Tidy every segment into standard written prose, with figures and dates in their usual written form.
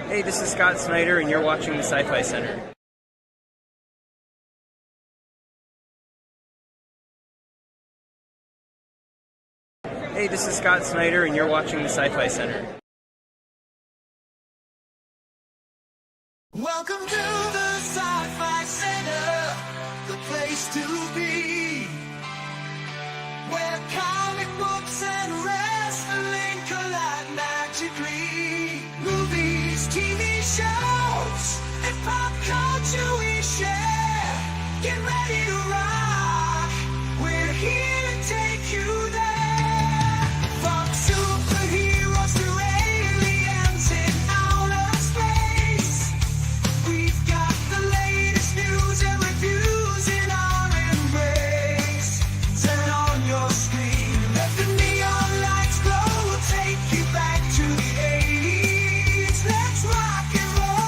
Hey, this is Scott Snyder, and you're watching the Sci-Fi Center. Hey, this is Scott Snyder, and you're watching the Sci-Fi Center. Welcome to the Sci-Fi Center, the place to be, where comic books and wrestling collide magically. Movies, TV shows, and pop culture we share. Get ready to rock, we're here to take you there. From superheroes to aliens in outer space, we've got the latest news and reviews in our embrace. Turn on your screen, let the neon lights glow. We'll take you back to the 80s. Let's rock and roll.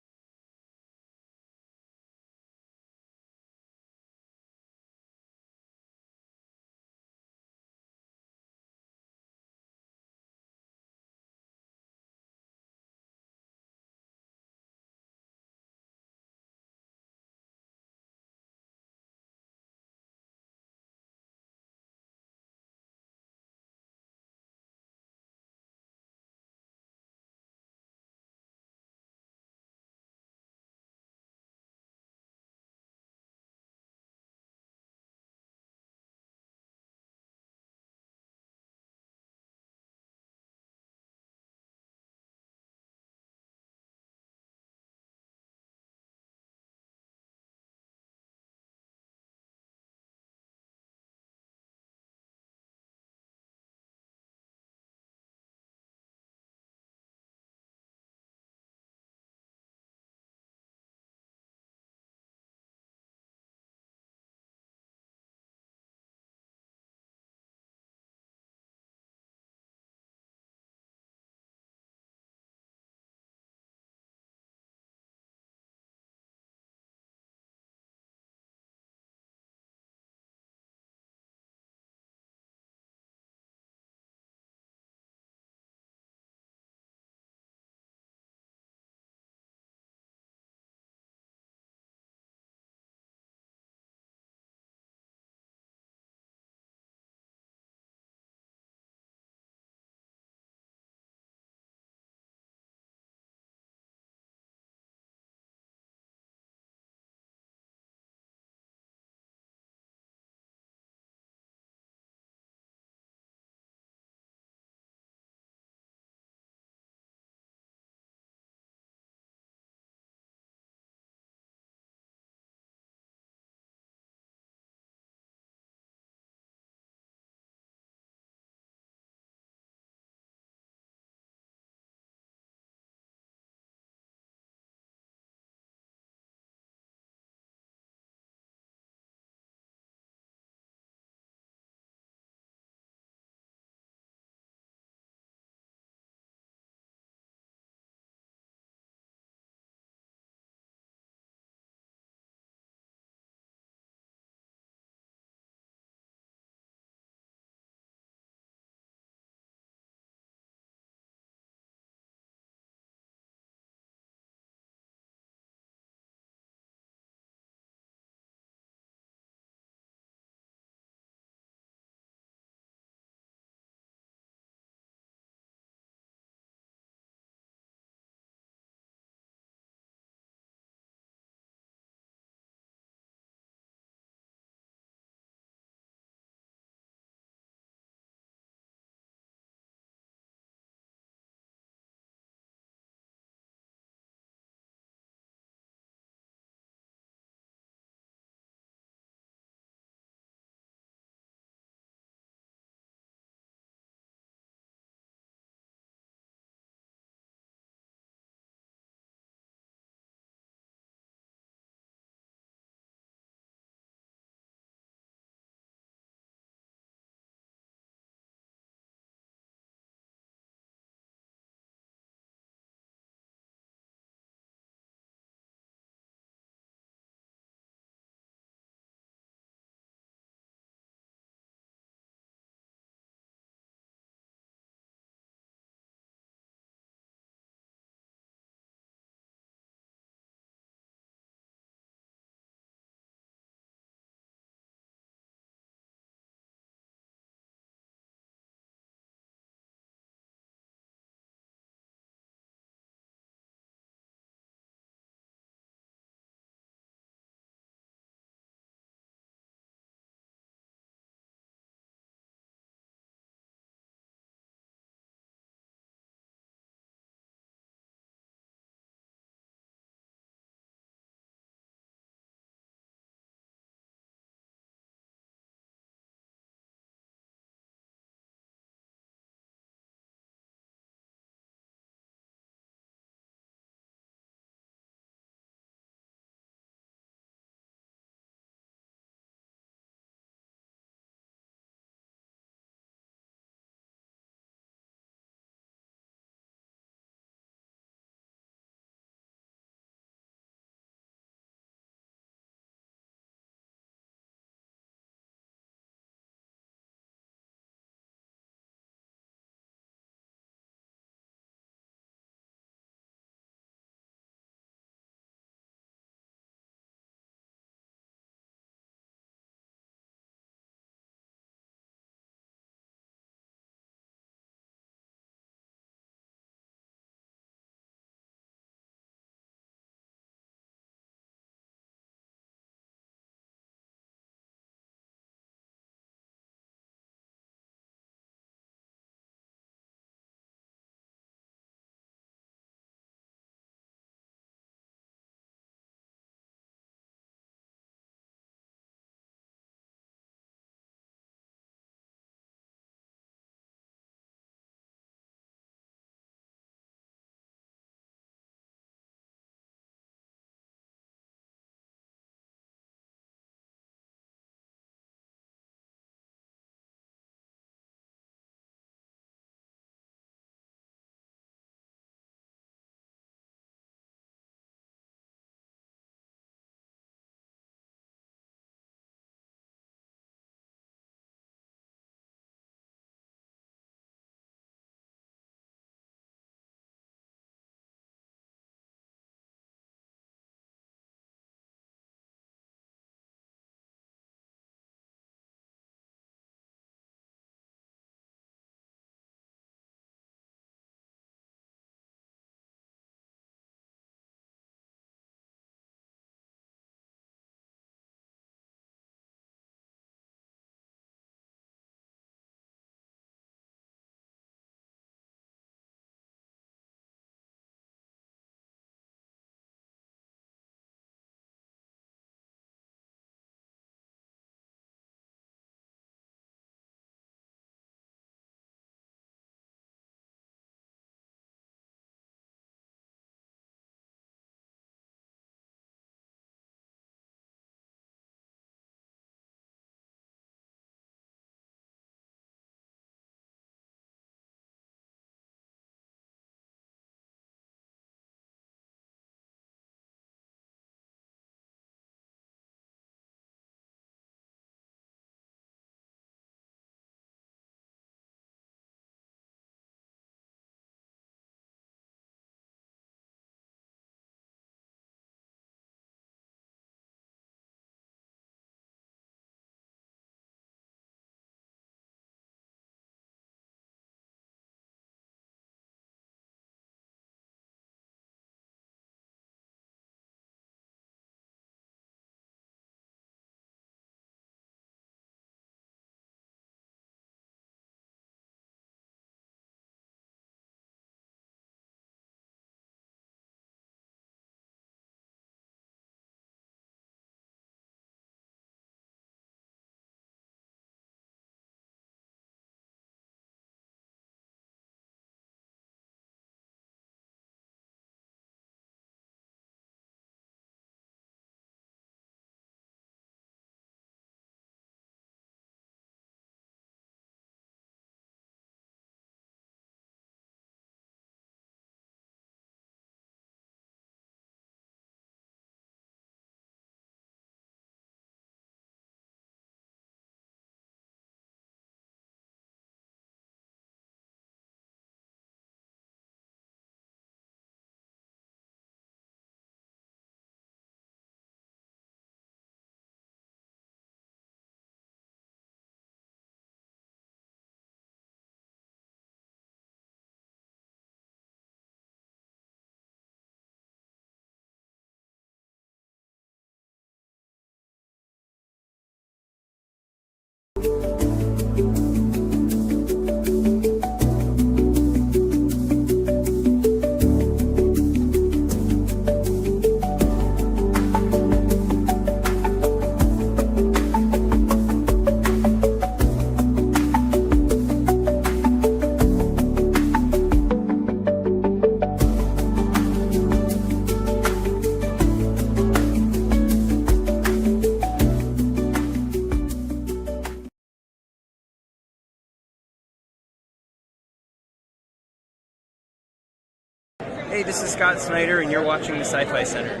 Hey, this is Scott Snyder, and you're watching the Sci-Fi Center.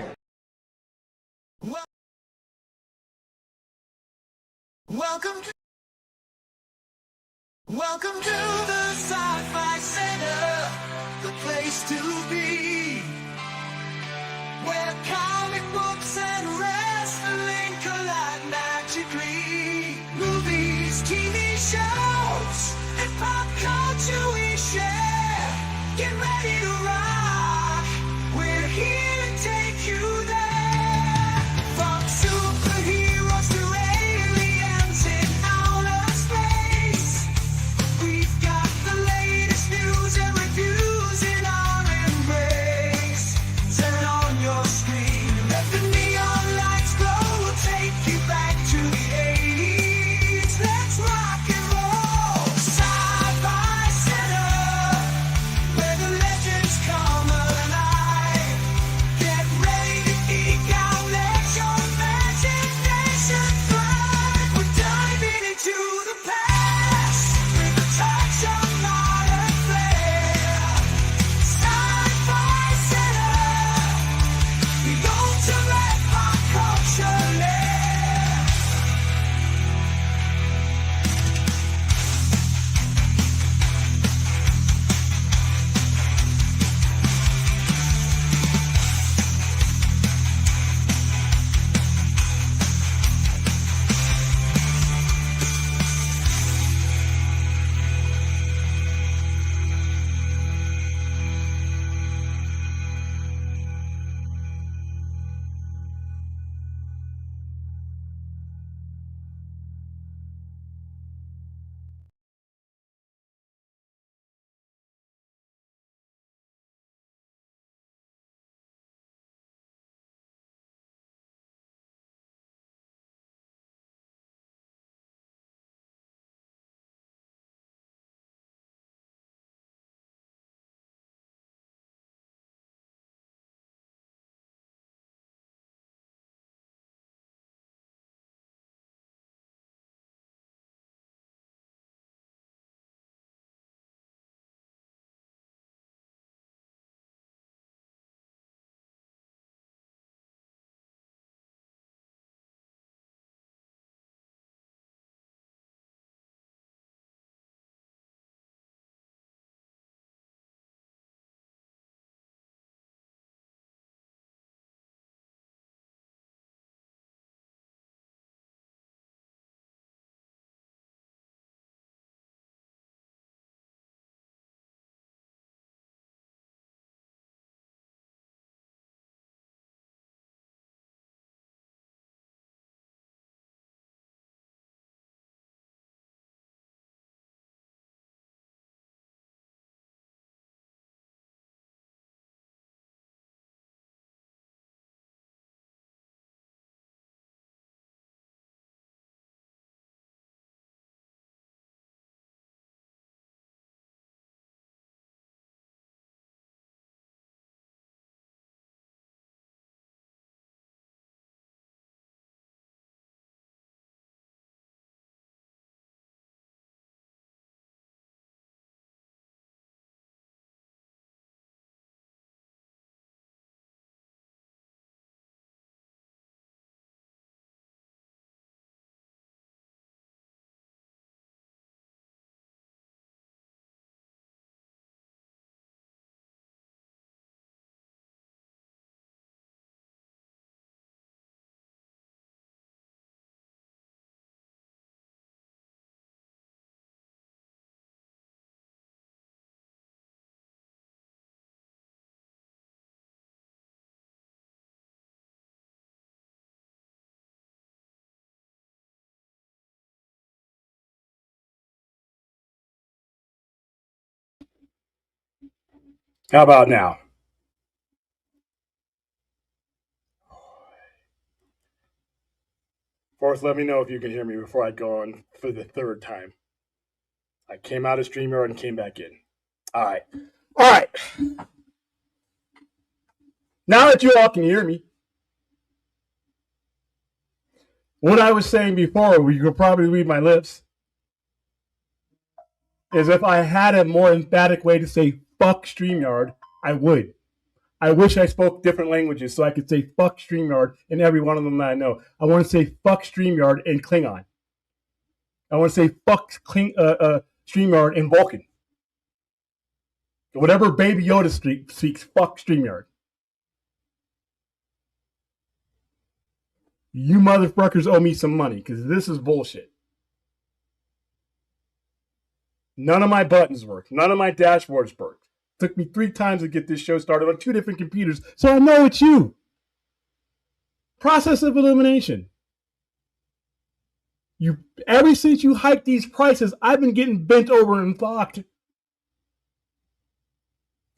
Welcome to the Sci-Fi Center, the place to be, where comic books and wrestling collide magically. Movies, TV shows, and pop culture we share. Get ready to rock, we're here to take you there. From superheroes to aliens in outer space, we've got the latest news and reviews in our embrace. Turn on your screen, let the neon lights glow. We'll take you back to the 80s. Let's rock and roll. How about now? Fourth, let me know if you can hear me before I go on for the third time. I came out of StreamYard and came back in. All right. All right. Now that you all can hear me, what I was saying before, you could probably read my lips, is if I had a more emphatic way to say fuck StreamYard, I would. I wish I spoke different languages so I could say fuck StreamYard in every one of them that I know. I want to say fuck StreamYard in Klingon. I want to say fuck StreamYard in Vulcan. Whatever Baby Yoda speaks, fuck StreamYard. You motherfuckers owe me some money because this is bullshit. None of my buttons work. None of my dashboards work. It took me 3 times to get this show started on 2 different computers, so I know it's you. Process of elimination. Ever since you hiked these prices, I've been getting bent over and fucked.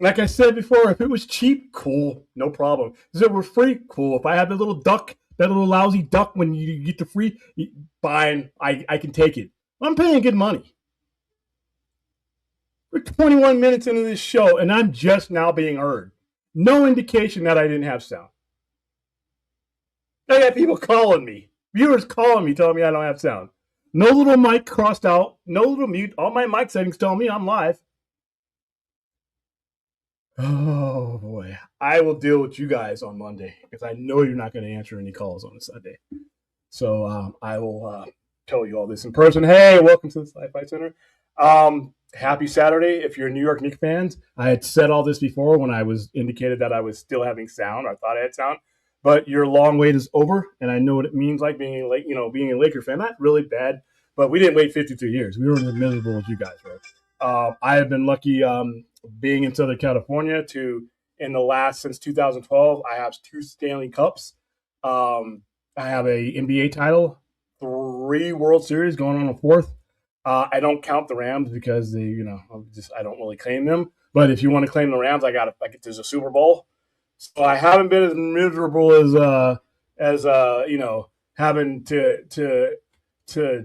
Like I said before, if it was cheap, cool, no problem. If it were free, cool. If I had the little duck, that little lousy duck when you get the free, fine, I can take it. I'm paying good money. We're 21 minutes into this show, and I'm just now being heard. No indication that I didn't have sound. I got people calling me, viewers calling me, telling me I don't have sound. No little mic crossed out, no little mute. All my mic settings tell me I'm live. Oh boy, I will deal with you guys on Monday because I know you're not going to answer any calls on a Sunday. So I will tell you all this in person. Hey, welcome to the Sci-Fi Center. Happy Saturday if you're New York Knicks fans. I had said all this before when I was indicated that I was still having sound. I thought I had sound, but your long wait is over, and I know what it means like being a Laker fan. Not really bad, but we didn't wait 52 years. We weren't as miserable as you guys were. I have been lucky being in Southern California since 2012. I have 2 Stanley Cups. I have a NBA title, 3 World Series, going on a 4th. I don't count the Rams because I don't really claim them. But if you want to claim the Rams, there's a Super Bowl. So I haven't been as miserable as having to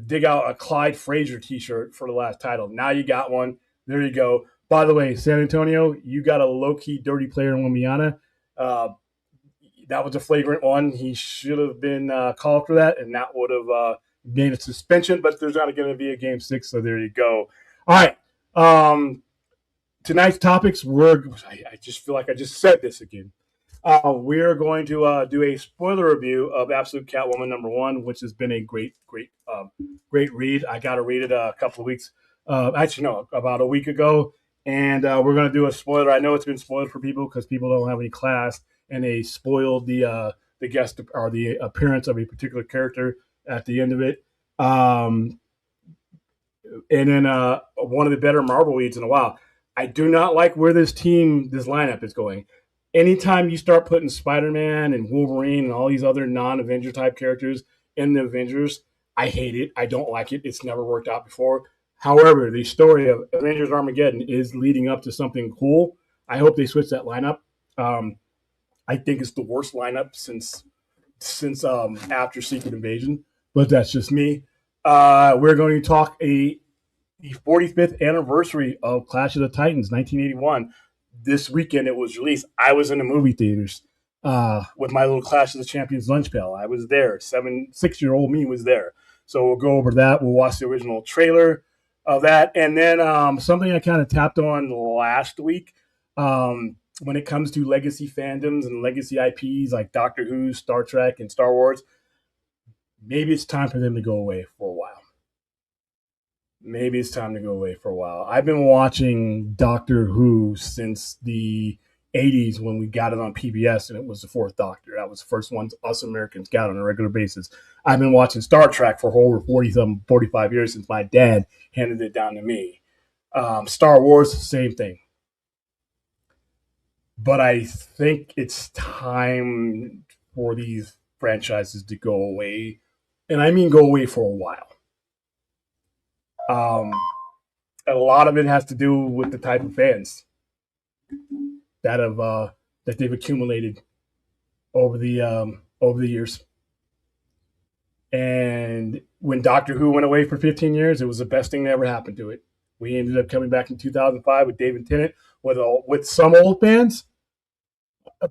dig out a Clyde Frazier T-shirt for the last title. Now you got one. There you go. By the way, San Antonio, you got a low-key dirty player in Wembyana. That was a flagrant one. He should have been called for that, and that would have made a suspension. But there's not going to be a Game 6, so there you go. All right. Tonight's topics I just feel like I just said this again. We're going to do a spoiler review of Absolute Catwoman #1, which has been a great read. I got to read it a couple of weeks. About a week ago. And we're going to do a spoiler. I know it's been spoiled for people because people don't have any class, and they spoiled the guest or the appearance of a particular character at the end of it. And then one of the better Marvel reads in a while. I do not like where this lineup is going. Anytime you start putting Spider-Man and Wolverine and all these other non-Avenger type characters in the Avengers, I hate it. I don't like it. It's never worked out before. However, the story of Avengers Armageddon is leading up to something cool. I hope they switch that lineup. I think it's the worst lineup since after Secret Invasion, but that's just me. We're going to talk the 45th anniversary of Clash of the Titans, 1981. This weekend it was released. I was in the movie theaters with my little Clash of the Champions lunch pail. I was there. 6-year-old me was there. So we'll go over that. We'll watch the original trailer of that. And then something I kind of tapped on last week when it comes to legacy fandoms and legacy IPs like Doctor Who, Star Trek, and Star Wars, maybe it's time for them to go away for a while. I've been watching Doctor Who since the 80s when we got it on PBS, and it was the 4th Doctor. That was the first one us Americans got on a regular basis. I've been watching Star Trek for over 45 years since my dad handed it down to me. Star Wars, same thing. But I think it's time for these franchises to go away, and I mean go away for a while. A lot of it has to do with the type of fans. that they've accumulated over the years. And when Doctor Who went away for 15 years, it was the best thing that ever happened to it. We ended up coming back in 2005 with David Tennant with some old fans,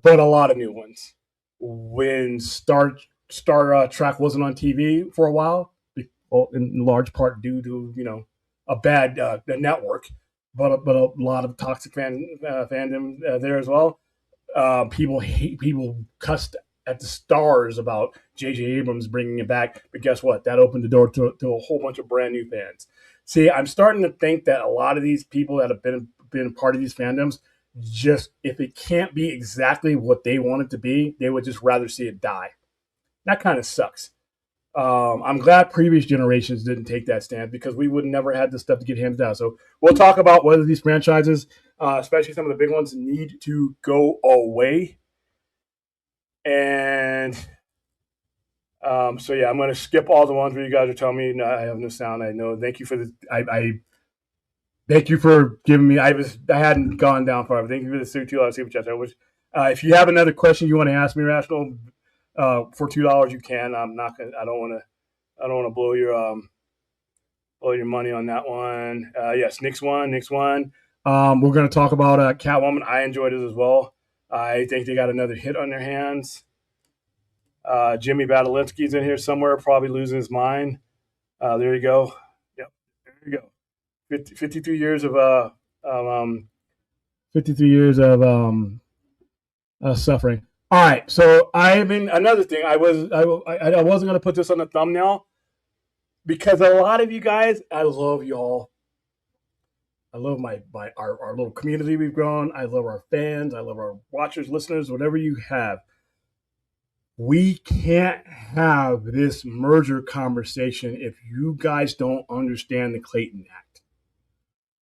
but a lot of new ones. When Star Trek wasn't on TV for a while, in large part due to a bad network, but a lot of toxic fandom there as well. People cussed at the stars about J.J. Abrams bringing it back, but guess what? That opened the door to a whole bunch of brand new fans. See, I'm starting to think that a lot of these people that have been part of these fandoms, just if it can't be exactly what they want it to be, they would just rather see it die. That kind of sucks. I'm glad previous generations didn't take that stand, because we would never had this stuff to get hands down. So we'll talk about whether these franchises, especially some of the big ones, need to go away. And so yeah, I'm going to skip all the ones where you guys are telling me I have no sound. I know. Thank you for the. I thank you for giving me. I hadn't gone down far, but thank you for the $2 super chat. If you have another question you want to ask me, Rational, for $2 you can. I'm not gonna. I don't want to blow your money on that one. Yes, Nick's one. We're going to talk about Catwoman. I enjoyed it as well. I think they got another hit on their hands. Jimmy Badalinsky's in here somewhere, probably losing his mind. There you go. Yep, there you go. 53 years of 53 years of suffering. All right, so another thing. I wasn't going to put this on the thumbnail because a lot of you guys, I love y'all. I love our little community we've grown. I love our fans. I love our watchers, listeners, whatever you have. We can't have this merger conversation if you guys don't understand the Clayton Act.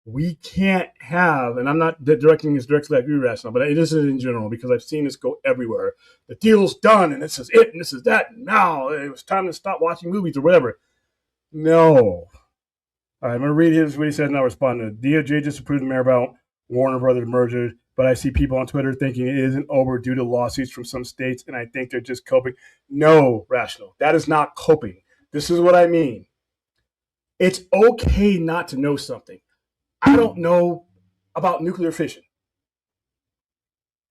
We can't have, and I'm not directing this directly at you, Rational, but it is in general because I've seen this go everywhere. The deal's done, and this is it, and this is that. And now it was time to stop watching movies or whatever. No. All right, I'm going to read what he said and I'll respond to it. DOJ just approved the Maribel Warner Brothers merger, but I see people on Twitter thinking it isn't over due to lawsuits from some states, and I think they're just coping. No, Rational. That is not coping. This is what I mean. It's okay not to know something. I don't know about nuclear fission.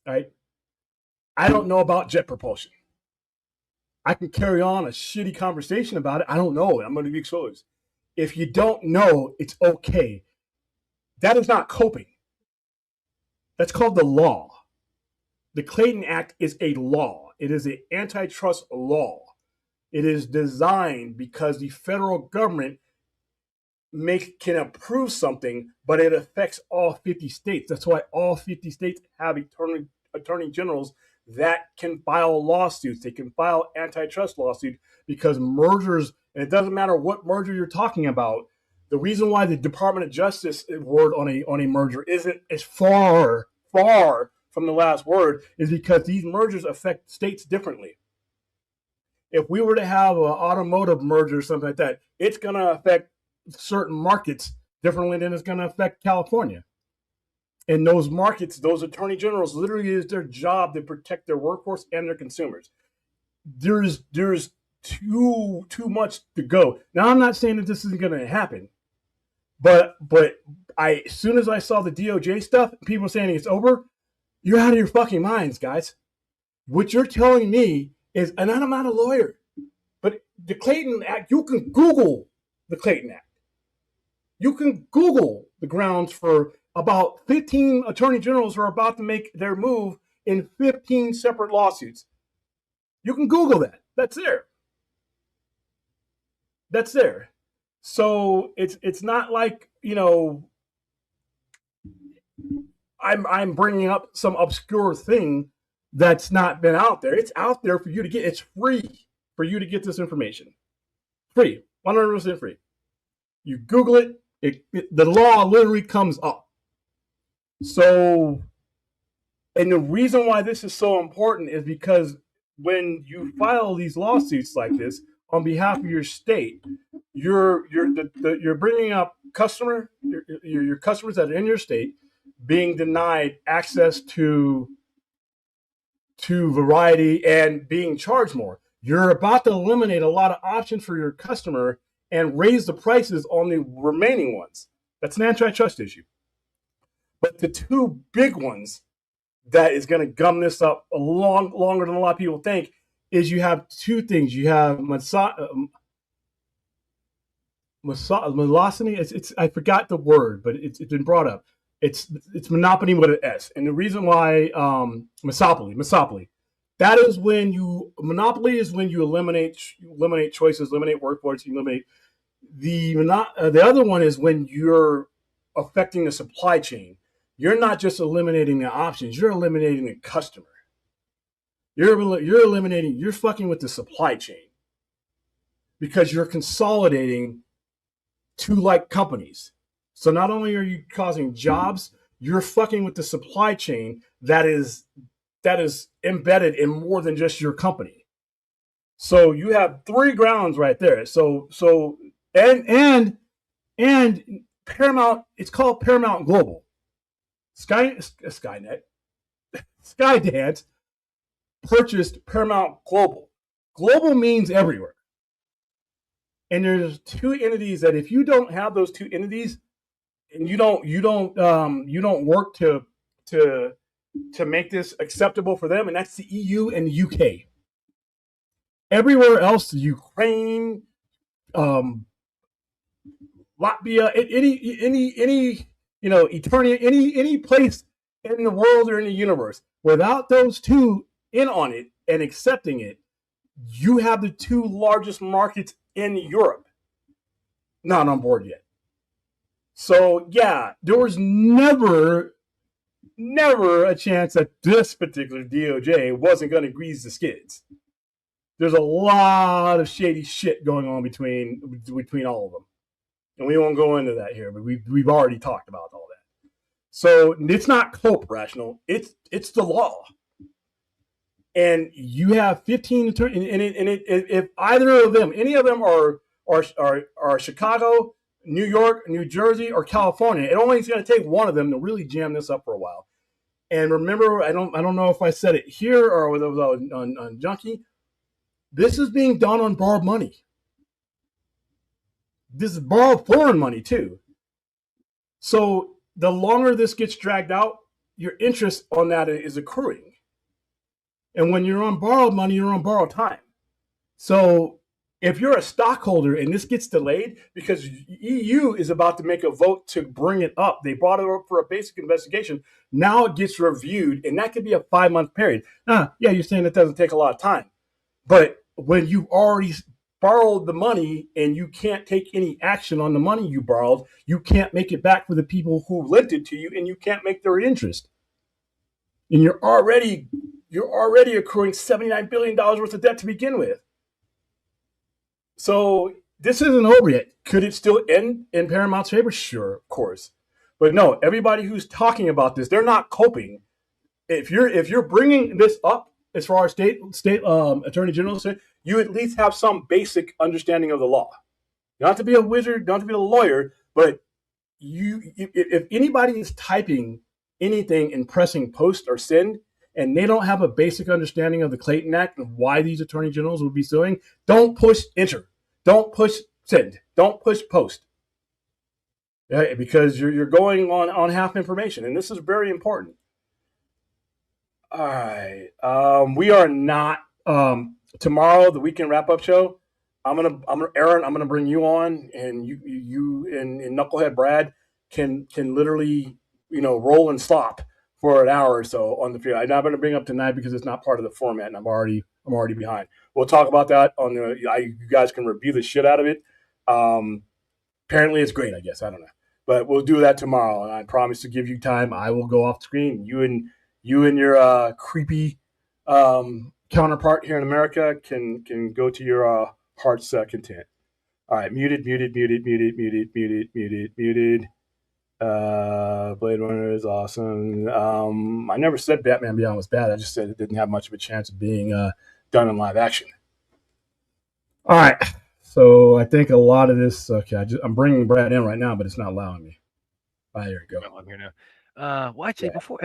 Right? I don't know about jet propulsion. I can carry on a shitty conversation about it. I don't know. I'm going to be exposed. If you don't know, it's okay. That is not coping. That's called the law. The Clayton Act is a law. It is an antitrust law. It is designed because the federal government can approve something, but it affects all 50 states. That's why all 50 states have attorney generals that can file lawsuits. They can file antitrust lawsuits because mergers, and it doesn't matter what merger you're talking about. The reason why the Department of Justice word on a merger isn't as far from the last word is because these mergers affect states differently. If we were to have an automotive merger or something like that, it's going to affect certain markets differently than it's going to affect California. In those markets, those attorney generals literally is their job to protect their workforce and their consumers. There's too much to go. Now, I'm not saying that this isn't going to happen, but as soon as I saw the DOJ stuff, people saying it's over, you're out of your fucking minds, guys. What you're telling me is, and I'm not a lawyer, but the Clayton Act, you can Google the Clayton Act. You can Google the grounds for about 15 attorney generals who are about to make their move in 15 separate lawsuits. You can Google that. That's there. So it's not like, I'm bringing up some obscure thing that's not been out there. It's out there for you to get. It's free for you to get this information. Free, 100% free. You Google it, the law literally comes up. So, and the reason why this is so important is because when you file these lawsuits like this on behalf of your state, you're bringing up your customers that are in your state being denied access to variety and being charged more. You're about to eliminate a lot of options for your customer and raise the prices on the remaining ones. That's an antitrust issue. But the two big ones that is going to gum this up a longer than a lot of people think is you have two things. You have misogyny. I forgot the word, but it's been brought up. It's monopoly with an S, and the reason why misopoly. That is when monopoly is when you eliminate choices, eliminate workforce, you eliminate the other one is when you're affecting the supply chain. You're not just eliminating the options, you're eliminating the customer. You're fucking with the supply chain because you're consolidating two like companies. So not only are you causing jobs, you're fucking with the supply chain that is embedded in more than just your company. So you have three grounds right there. So and Paramount, it's called Paramount Global. Skydance purchased Paramount Global. Global means everywhere. And there's two entities that if you don't have those two entities and you don't work to make this acceptable for them, and that's the EU and the UK. Everywhere else, Ukraine, Latvia, any Eternia, any place in the world or in the universe, without those two in on it and accepting it, you have the two largest markets in Europe not on board yet. So yeah, there was never a chance that this particular DOJ wasn't going to grease the skids. There's a lot of shady shit going on between all of them, and we won't go into that here. But we've already talked about all that. So it's not cope rational. It's the law, and you have 15 attorneys. And if either of them, any of them are Chicago, New York, New Jersey, or California, it only is going to take one of them to really jam this up for a while. And remember, I don't know if I said it here or whether it was on Junkie. This is being done on borrowed money. This is borrowed foreign money too. So the longer this gets dragged out, your interest on that is accruing. And when you're on borrowed money, you're on borrowed time. So if you're a stockholder and this gets delayed because EU is about to make a vote to bring it up, they brought it up for a basic investigation. Now it gets reviewed, and that could be a 5-month period. Yeah, you're saying it doesn't take a lot of time. But when you've already borrowed the money and you can't take any action on the money you borrowed, you can't make it back for the people who lent it to you, and you can't make their interest. And you're already accruing $79 billion worth of debt to begin with. So this isn't over yet. Could it still end in Paramount's favor? Sure, of course. But no, everybody who's talking about this, they're not coping. If you're bringing this up as far as state attorney general say, you at least have some basic understanding of the law. You don't have to be a wizard, you don't have to be a lawyer, but if anybody is typing anything and pressing post or send, and they don't have a basic understanding of the Clayton Act and why these attorney generals would be suing, don't push enter. Don't push send. Don't push post. Yeah, because you're going on half information, and this is very important. All right. We are not tomorrow, the weekend wrap-up show. Aaron, I'm gonna bring you on, and you and Knucklehead Brad can literally, roll and slop for an hour or so on the field. I'm not going to bring up tonight because it's not part of the format, and I'm already behind. We'll talk about that on the. You guys can review the shit out of it. Apparently, it's great. I guess I don't know, but we'll do that tomorrow, and I promise to give you time. I will go off screen. You and your creepy counterpart here in America can go to your heart's content. All right, muted. Blade Runner is awesome. I never said Batman Beyond was bad. I just said it didn't have much of a chance of being done in live action. All right, so I think a lot of this. Okay, I'm bringing Brad in right now, but it's not allowing me. There you go. I'm here now. Well, actually, Yeah, before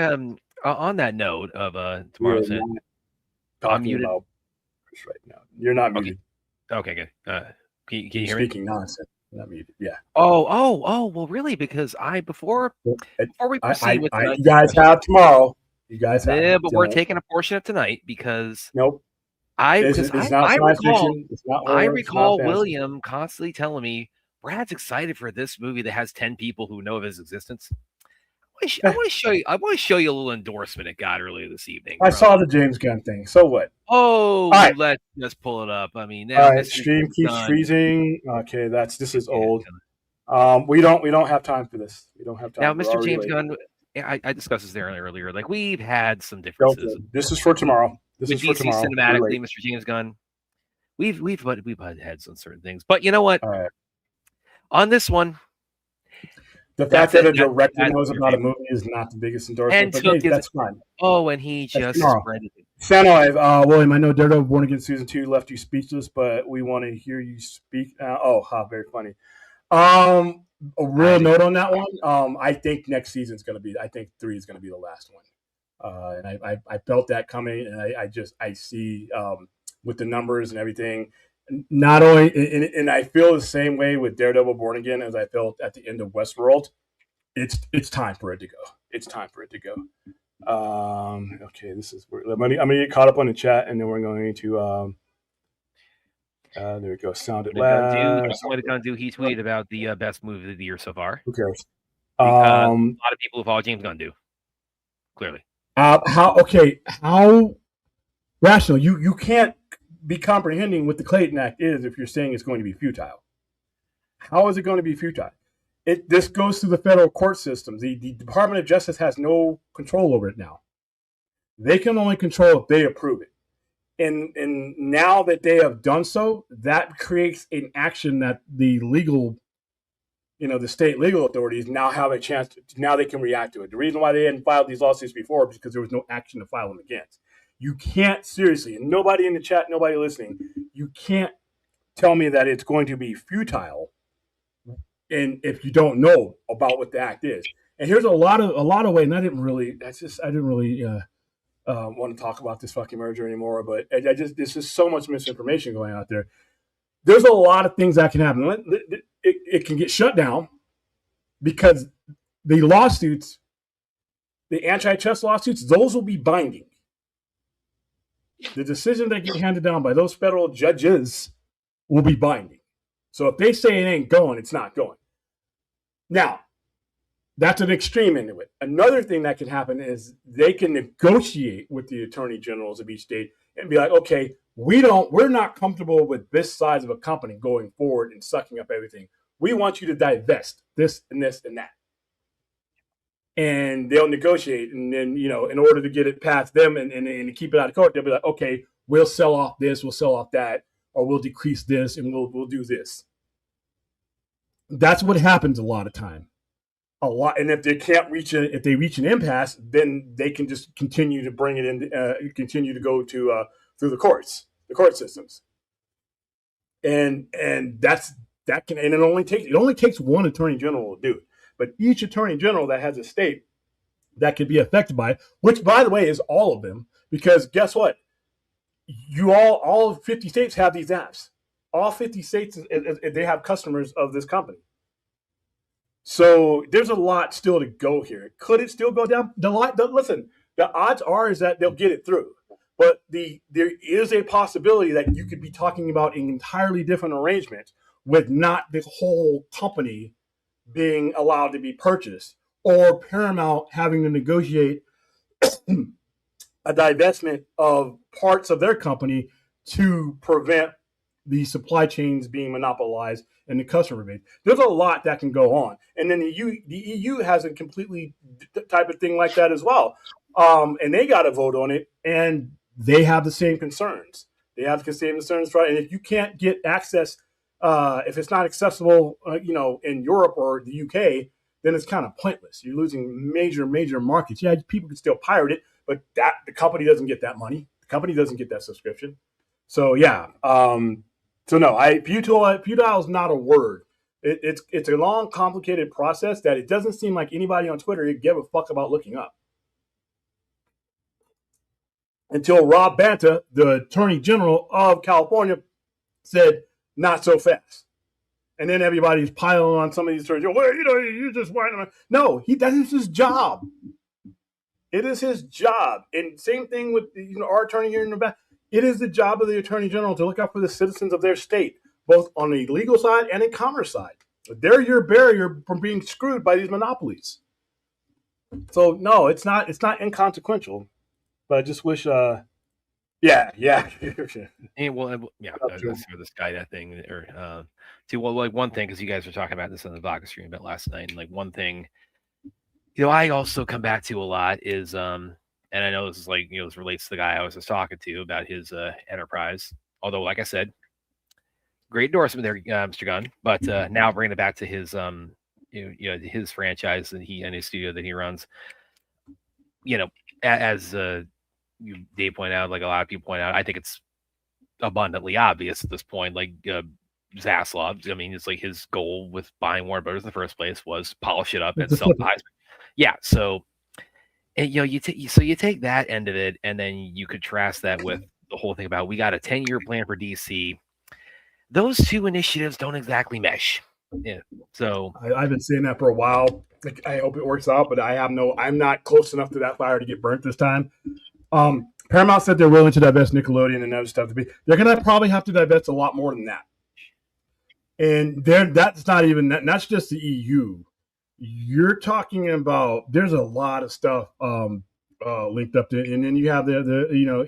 on that note of we are tomorrow's not I'm talking muted. about this right now. You're not Okay, muted. okay, good. Can you You're hear me? speaking nonsense. You're not muted. Yeah. Oh. Well, really? Because before we proceed with You guys have tomorrow. You guys have. yeah, but we're Don't. taking a portion of tonight because Nope. It's not I science recall fiction. It's not horror. It's not fantasy. William constantly telling me Brad's excited for this movie that has 10 people who know of his existence. I want to show you. I want to show you a little endorsement it got earlier this evening. I saw the James Gunn thing. So what? Oh, right. let's just pull it up. I mean, all right. Stream keeps freezing. Okay, this is old. We don't have time for this. We don't have time. Now, Mr. James Gunn, I discussed this there earlier. Like we've had some Okay, differences. this is for tomorrow. This is for DC tomorrow. cinematically, Mr. James Gunn. We've had heads on certain things, but you know what? All right. On this one, the fact that a director knows about a movie is not the biggest endorsement, but hey, that's fine. Oh, and he just spread it. Sanoive, William, I know Daredevil Born Again Season 2 left you speechless, but we want to hear you speak. Very funny. A real note on that one. I think next season's going to be, I think 3 is going to be the last one. And I felt that coming, and I see with the numbers and everything, not only, and I feel the same way with Daredevil Born Again as I felt at the end of Westworld. It's time for it to go. It's time for it to go. Okay, this is where I'm gonna get caught up on the chat, and then we're going to there we go. Sound it loud. What gonna do? He tweeted about the best movie of the year so far. Who cares? A lot of people have all James Gunn do. Clearly. How rational? You can't be comprehending what the Clayton Act is if you're saying it's going to be futile. How is it going to be futile? This goes through the federal court systems. The Department of Justice has no control over it now. They can only control if they approve it. And now that they have done so, that creates an action that the legal, the state legal authorities now have a chance to, now they can react to it. The reason why they hadn't filed these lawsuits before is because there was no action to file them against. You can't seriously, and nobody in the chat, nobody listening, you can't tell me that it's going to be futile, and if you don't know about what the act is. And here's a lot of ways. And I didn't really want to talk about this fucking merger anymore. But there's just so much misinformation going out there. There's a lot of things that can happen. It can get shut down because the lawsuits, the antitrust lawsuits, those will be binding. The decision that get handed down by those federal judges will be binding. So if they say it ain't going, it's not going. Now, that's an extreme into it. Another thing that can happen is they can negotiate with the attorney generals of each state and be like, okay, we're not comfortable with this size of a company going forward and sucking up everything. We want you to divest this and this and that. And they'll negotiate, and then, in order to get it past them and keep it out of court, they'll be like, okay, we'll sell off this, we'll sell off that, or we'll decrease this, and we'll do this. That's what happens a lot of time. A lot, and if they reach an impasse, then they can just continue to bring it in, continue to go to through the court systems, and it only takes one attorney general to do it. But each attorney general that has a state that could be affected by it, which, by the way, is all of them, because guess what? All 50 states have these apps. All 50 states, they have customers of this company. So there's a lot still to go here. Could it still go down? Listen, the odds are is that they'll get it through. But there is a possibility that you could be talking about an entirely different arrangement with not the whole company being allowed to be purchased, or Paramount having to negotiate a divestment of parts of their company to prevent the supply chains being monopolized and the customer base. There's a lot that can go on. And then the EU has a completely type of thing like that as well. And they got to vote on it, and they have the same concerns. They have the same concerns, right? And if you can't get access, if it's not accessible, in Europe or the UK, then it's kind of pointless. You're losing major markets. Yeah, people can still pirate it, but the company doesn't get that money. The company doesn't get that subscription. So yeah. So no, futile is not a word It's a long, complicated process that it doesn't seem like anybody on Twitter give a fuck about looking up. Until Rob Banta, the Attorney General of California, said, not so fast. And then everybody's piling on some of these attorneys. Well, you just whining. No, that is his job. It is his job. And same thing with our attorney here in Nevada. It is the job of the Attorney General to look out for the citizens of their state, both on the legal side and the commerce side. They're your barrier from being screwed by these monopolies. So no, it's not inconsequential. But I just wish yeah. And well, yeah, that's for the Sky thing, or like one thing, because you guys were talking about this on the vodka stream about last night, and like one thing, I also come back to a lot is, and I know this is like, this relates to the guy I was just talking to about his enterprise. Although, like I said, great endorsement there, Mr. Gunn. But now bringing it back to his, his franchise and his studio that he runs. As Dave pointed out, like a lot of people point out, I think it's abundantly obvious at this point. Like Zaslav, I mean, it's like his goal with buying Warner Brothers in the first place was polish it up and sell the Heisman. Yeah, so and you take that end of it, and then you contrast that with the whole thing about we got a 10-year plan for DC. Those two initiatives don't exactly mesh. Yeah, so I've been saying that for a while. Like, I hope it works out, but I'm not close enough to that fire to get burnt this time. Paramount said they're willing to divest Nickelodeon and other stuff. They're going to probably have to divest a lot more than that. And that's not even that. That's just the EU. You're talking about there's a lot of stuff linked up to, and then you have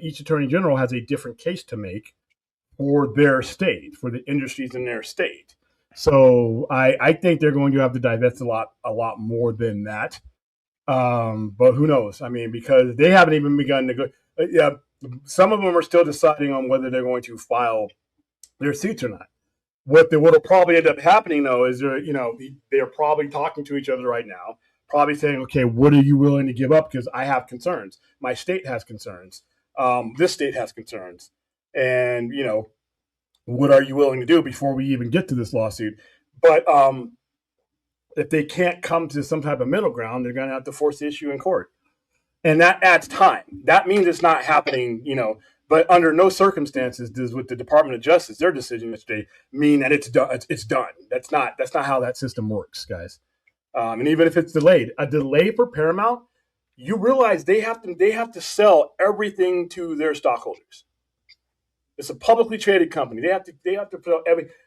each attorney general has a different case to make for their state, for the industries in their state. So I think they're going to have to divest a lot more than that. But who knows? I mean, because they haven't even begun to go. Yeah, some of them are still deciding on whether they're going to file their suits or not. What'll probably end up happening though is they're probably talking to each other right now, probably saying, okay, what are you willing to give up? Because I have concerns. My state has concerns. This state has concerns, and what are you willing to do before we even get to this lawsuit? But if they can't come to some type of middle ground, they're going to have to force the issue in court. And that adds time. That means it's not happening, but under no circumstances does with the Department of Justice, their decision yesterday mean that it's done. It's done. That's not how that system works, guys. And even if it's delayed, a delay for Paramount, you realize they have to sell everything to their stockholders. It's a publicly traded company. They have to sell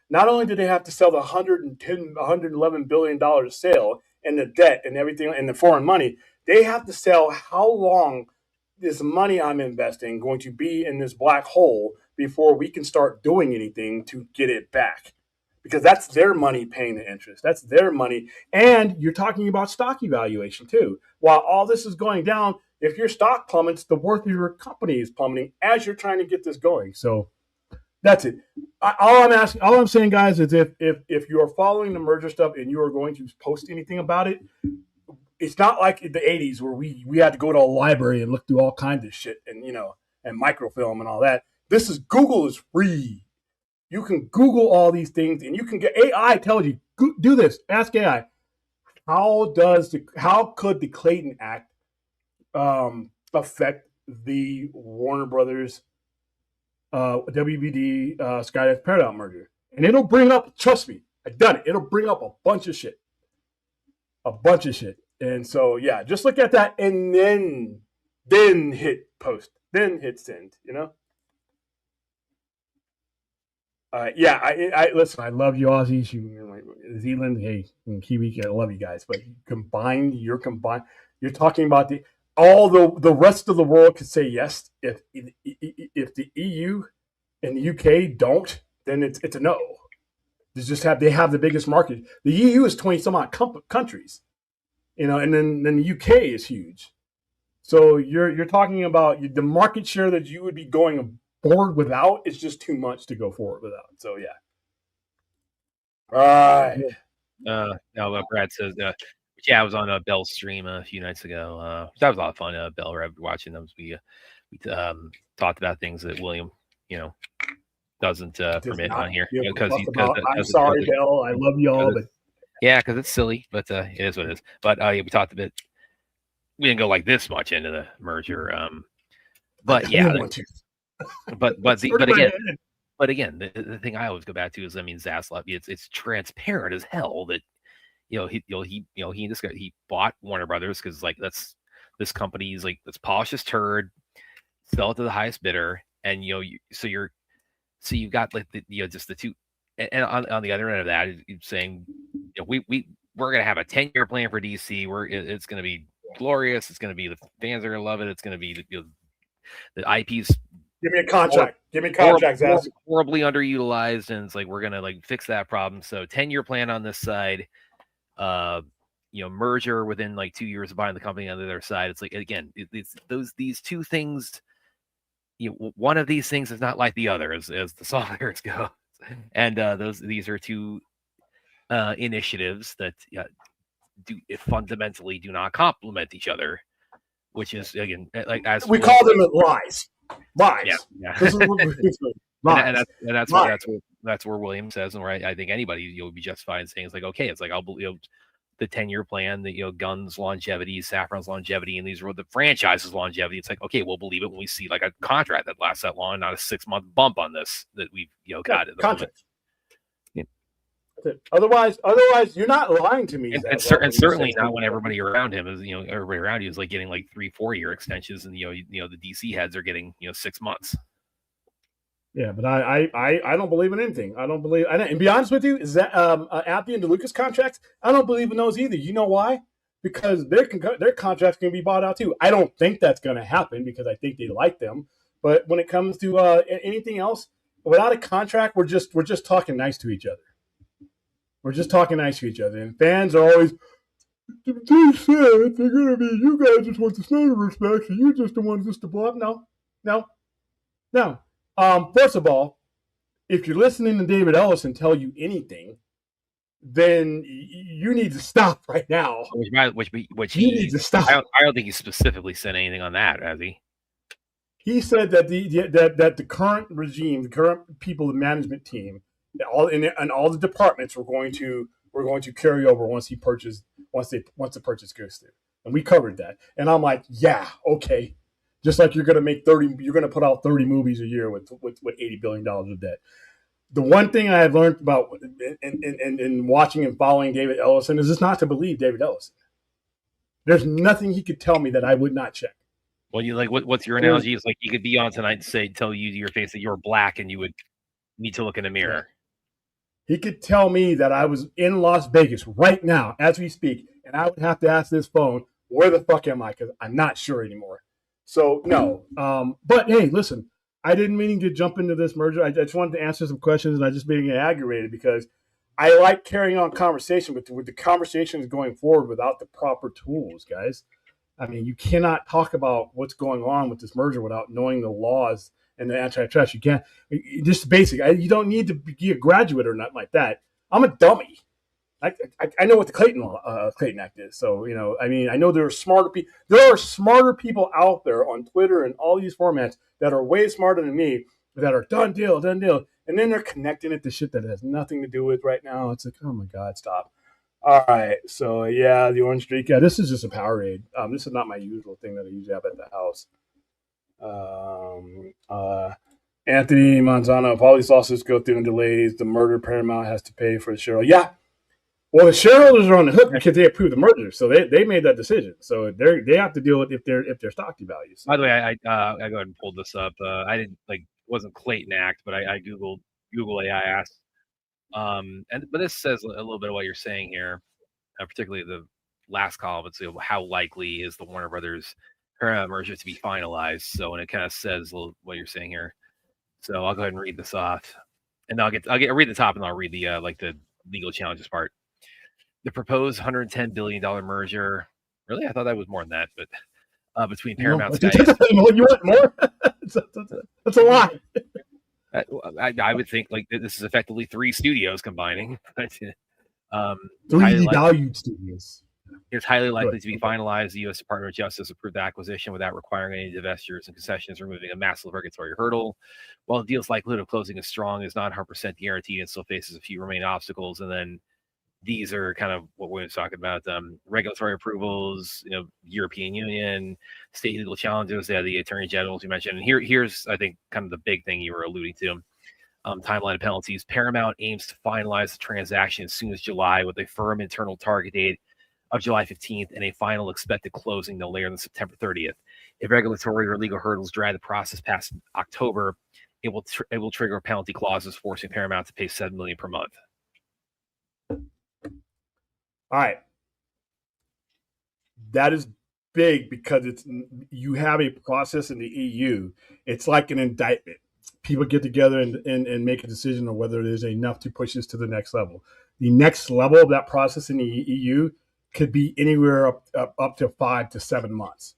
not only do they have to sell the $111 billion sale and the debt and everything and the foreign money, they have to sell how long this money I'm investing going to be in this black hole before we can start doing anything to get it back. Because that's their money paying the interest. That's their money. And you're talking about stock evaluation too. While all this is going down, if your stock plummets, the worth of your company is plummeting as you're trying to get this going. So that's it. All I'm saying, guys, is if you are following the merger stuff and you are going to post anything about it, it's not like the 80s where we had to go to a library and look through all kinds of shit and microfilm and all that. Google is free. You can Google all these things and you can get AI tells you, do this. Ask AI. How could the Clayton Act affect the Warner Brothers WBD Skydance Paramount merger? And it'll bring up, trust me, I've done it. It'll bring up a bunch of shit. And so, yeah, just look at that and then hit post, then hit send, Yeah, I listen, I love you Aussies, you Zealand, hey, Kiwi, I love you guys, but you're talking about the rest of the world could say yes. If the EU and the UK don't, then it's a no. They have the biggest market. The EU is 20 some odd countries. And then the UK is huge. So you're talking about the market share that you would be going forward without is just too much to go forward without. So yeah. All right. No, Brad says, I was on Bell's stream a few nights ago. That was a lot of fun. Bell, watching them. We talked about things that William, doesn't permit on here because I'm sorry, Bill. I love y'all, but yeah, because it's silly, but it is what it is. But yeah, we talked a bit. We didn't go like this much into the merger, but yeah, but again, the thing I always go back to is, I mean, Zaslav. It's transparent as hell that he bought Warner Brothers because like this company's like, let's polish this turd, sell it to the highest bidder, and so you've got like just the two, and on the other end of that, it's saying we're gonna have a 10-year plan for DC. It's gonna be glorious. It's gonna be, the fans are gonna love it. It's gonna be the IP's. Give me a contract. Horribly underutilized, and it's like we're gonna like fix that problem. So 10-year plan on this side, merger within like 2 years of buying the company on the other side. It's like, again, these two things. One of these things is not like the other, as the song lyrics go, and these are two initiatives that fundamentally do not complement each other, which is, again, like, as we call them lies. Yeah. Lies. And that's where William says, and right, I think anybody would be justified in saying, it's like, okay, it's like, I'll believe the 10-year plan, the Gunn's longevity, Safran's longevity, and these were the franchise's longevity. It's like, okay, we'll believe it when we see like a contract that lasts that long, not a 6-month bump on this that we've got at the contract. Otherwise, you're not lying to me. And certainly not when everybody around him is, everybody around you is like getting like 3-4 year extensions, and the DC heads are getting 6 months. Yeah, but I don't believe in anything. I don't believe. And to be honest with you, is that Appy and DeLucas contracts? I don't believe in those either. You know why? Because their contracts can be bought out too. I don't think that's going to happen because I think they like them. But when it comes to anything else, without a contract, we're just talking nice to each other. We're just talking nice to each other, and fans are always, they said they're going to be, you guys just want the Snyderverse back, so you're just the ones just to blow up. No. First of all, if you're listening to David Ellison tell you anything, then you need to stop right now. Which he needs to stop. I don't think he specifically said anything on that, has he? He said that the current regime, the current people, the management team, all the departments were going to carry over once the purchase goes through, and we covered that. And I'm like, yeah, okay. Just like you're going to put out 30 movies a year with $80 billion of debt. The one thing I have learned about in watching and following David Ellison is just not to believe David Ellison. There's nothing he could tell me that I would not check. Well, you like what's your analogy? It's like you could be on tonight and tell you to your face that you're black and you would need to look in the mirror. He could tell me that I was in Las Vegas right now as we speak, and I would have to ask this phone, where the fuck am I? Because I'm not sure anymore. So, no. But, hey, listen, I didn't mean to jump into this merger. I just wanted to answer some questions, and I just being aggravated because I like carrying on conversation, but with the conversations going forward without the proper tools, guys. I mean, you cannot talk about what's going on with this merger without knowing the laws and the antitrust. You can't. Just basic. You don't need to be a graduate or nothing like that. I'm a dummy. I know what the Clayton Act is. So, I mean, I know there are smarter people. There are smarter people out there on Twitter and all these formats that are way smarter than me that are done deal. And then they're connecting it to shit that has nothing to do with right now. It's like, oh my God, stop. All right. So, yeah, the orange streak. Yeah, this is just a Powerade. This is not my usual thing that I usually have at the house. Anthony Manzano, if all these lawsuits go through and delays, the murder Paramount has to pay for the shareholder. Yeah. Well, the shareholders are on the hook because they approved the merger, so they made that decision. So they have to deal with if their stock devalues. By the way, I go ahead and pulled this up. I didn't it wasn't Clayton Act, but I googled Google AI asked. But this says a little bit of what you're saying here, particularly the last column. It's how likely is the Warner Brothers merger to be finalized. So, and it kind of says what you're saying here. So I'll go ahead and read this off, and I'll read the top, and I'll read the the legal challenges part. The proposed $110 billion merger. Really, I thought that was more than that, but between Paramount, Sky, you want more? That's a lot. I would think this is effectively 3 studios combining. 3 devalued studios. It's highly likely to be finalized. The U.S. Department of Justice approved the acquisition without requiring any divestitures and concessions, removing a massive regulatory hurdle. While the deal's likelihood of closing is strong, it's not 100% guaranteed and still faces a few remaining obstacles. And then these are kind of what we're talking about: regulatory approvals, European Union, state legal challenges. Yeah, the attorney generals you mentioned. And here's I think kind of the big thing you were alluding to. Timeline of penalties. Paramount aims to finalize the transaction as soon as July, with a firm internal target date of July 15th and a final expected closing no later than September 30th. If regulatory or legal hurdles drag the process past October, it will trigger penalty clauses forcing Paramount to pay $7 million per month. All right, that is big because you have a process in the EU. It's like an indictment. People get together and make a decision on whether there's enough to push this to the next level. The next level of that process in the EU could be anywhere up to 5 to 7 months.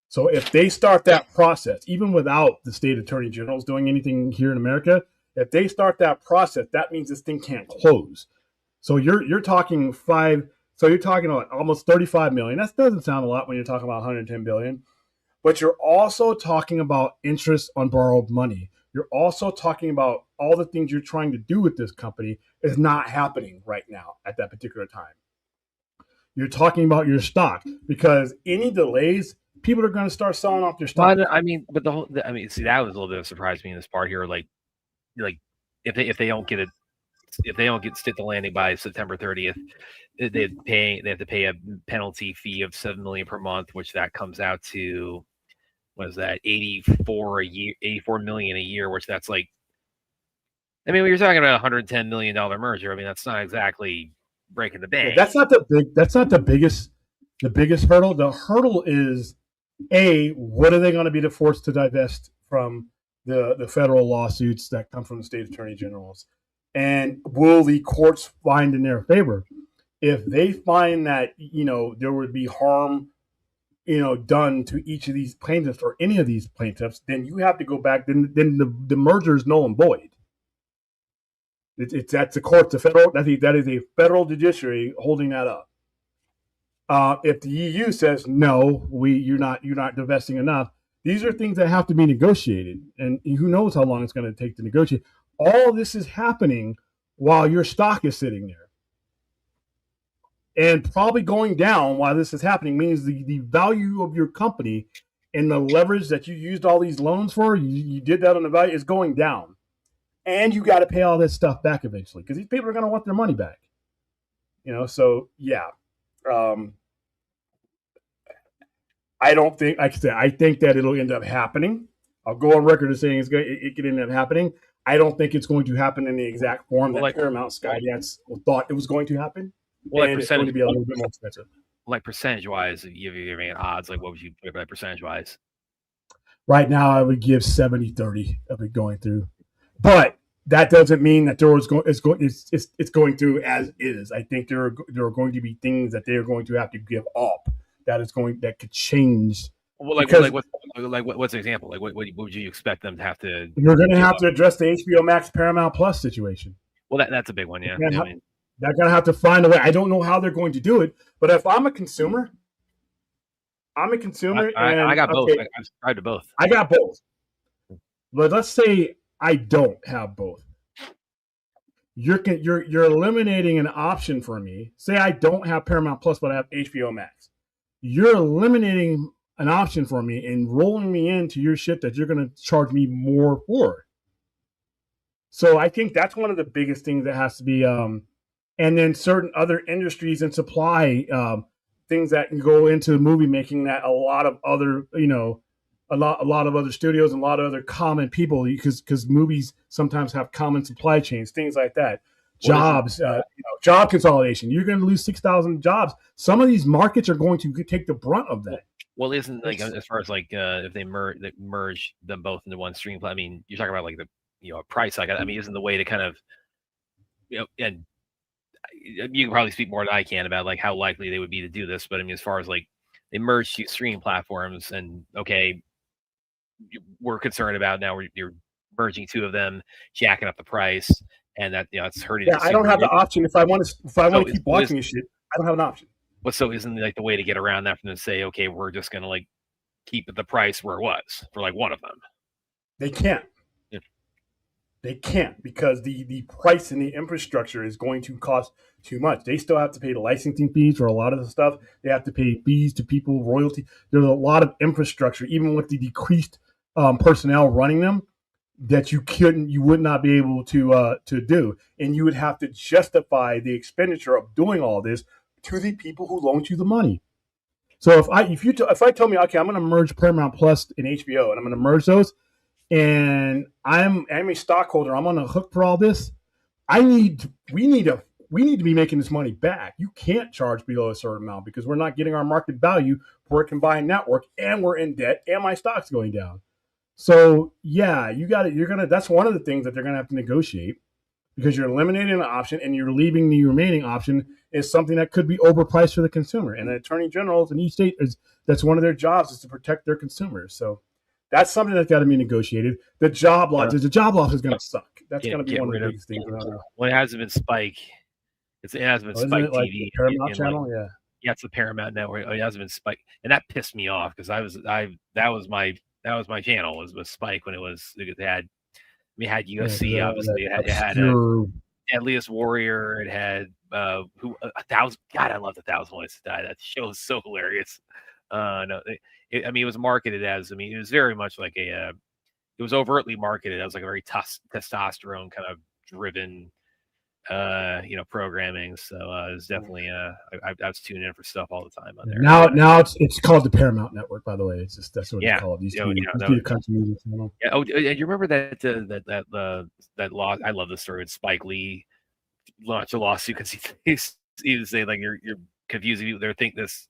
So if they start that process, even without the state attorney generals doing anything here in America, if they start that process, that means this thing can't close. So you're talking so you're talking about almost 35 million. That doesn't sound a lot when you're talking about 110 billion, but you're also talking about interest on borrowed money. You're also talking about all the things you're trying to do with this company is not happening right now at that particular time. You're talking about your stock because any delays, people are going to start selling off their stock. But see, that was a little bit of a surprise to me in this part here. Like if they don't get stick the landing by September 30th, they have to pay a penalty fee of $7 million per month, which that comes out to, what is that, 84 million a year, which that's like, when you're talking about a $110 million merger, that's not exactly breaking the bank. That's not the biggest hurdle. The hurdle is, what are they going to be forced to divest from the federal lawsuits that come from the state attorney generals? And will the courts find in their favor? If they find that, there would be harm, done to each of these plaintiffs or any of these plaintiffs, then you have to go back. Then the merger is null and void. That's the court, that is a federal judiciary holding that up. If the EU says no, you're not divesting enough, these are things that have to be negotiated, and who knows how long it's going to take to negotiate. All this is happening while your stock is sitting there. And probably going down while this is happening means the value of your company and the leverage that you used all these loans for, you did that on the value, is going down. And you got to pay all this stuff back eventually because these people are going to want their money back. So yeah. I don't think, like I said, I think that it'll end up happening. I'll go on record as saying it could end up happening. I don't think it's going to happen in the exact form that Paramount Skydance thought it was going to happen. Well, and it's going to be a little bit more expensive. Like percentage-wise, if you're giving odds, what would you give that percentage-wise? Right now, I would give 70-30 of it going through. But that doesn't mean that it's going through as is. I think there are going to be things that they are going to have to give up that could change. Well, what's an example? What would you expect them to have to? You're going to have to address the HBO Max Paramount Plus situation. Well, that's a big one, yeah. They're going to have to find a way. I don't know how they're going to do it, but if I'm a consumer, I got both. Okay, I subscribe to both. I got both. But let's say I don't have both. You're eliminating an option for me. Say I don't have Paramount Plus, but I have HBO Max. You're eliminating an option for me and rolling me into your shit that you're going to charge me more for. So I think that's one of the biggest things that has to be. And then certain other industries and supply things that can go into movie making that a lot of other, a lot of other studios and a lot of other common people, because movies sometimes have common supply chains, things like that. Jobs, job consolidation. You're going to lose 6,000 jobs. Some of these markets are going to take the brunt of that. Well, isn't as far as if they merge them both into one stream? I mean, you're talking about a price hike. I mean, isn't the way to kind of, and you can probably speak more than I can about how likely they would be to do this. But I mean, as far as they merge two stream platforms, and we're concerned about now you're merging two of them, jacking up the price, and that it's hurting. Yeah, I don't have the option if I want to keep watching this shit. I don't have an option. Well, so isn't like the way to get around that from to say, okay, we're just gonna like keep the price where it was for like one of them? They can't. Yeah. They can't because the price and the infrastructure is going to cost too much. They still have to pay the licensing fees for a lot of the stuff. They have to pay fees to people, royalty. There's a lot of infrastructure, even with the decreased personnel running them, that you would not be able to do, and you would have to justify the expenditure of doing all this to the people who loaned you the money. So if I tell me, okay, I'm going to merge Paramount Plus and HBO, and I'm going to merge those, and I'm a stockholder, I'm on the hook for all this. We need to be making this money back. You can't charge below a certain amount because we're not getting our market value for a combined network, and we're in debt, and my stock's going down. So yeah, that's one of the things that they're gonna have to negotiate, because you're eliminating an option and you're leaving the remaining option is something that could be overpriced for the consumer. And the attorney generals in each state that's one of their jobs, is to protect their consumers. So that's something that's got to be negotiated. The job loss is going to suck. That's going to be one of the biggest things. Well, it hasn't been Spike. It hasn't been Spike like TV. Paramount channel, yeah. Yeah, it's the Paramount Network. It hasn't been Spike, and that pissed me off because that was my channel was Spike when it had UFC, obviously. It had Deadliest Warrior. It had I love the Thousand Ways to Die. That show is so hilarious. It was marketed as, it was very much like it was overtly marketed as like a very testosterone kind of driven, programming. So it was definitely, I was tuning in for stuff all the time on there. Now it's called the Paramount Network, by the way. It's just, that's what it's called. These country music channel. Yeah. Oh, you remember that law? I love this story with Spike Lee launched a lawsuit because he was saying like you're confusing people. They think this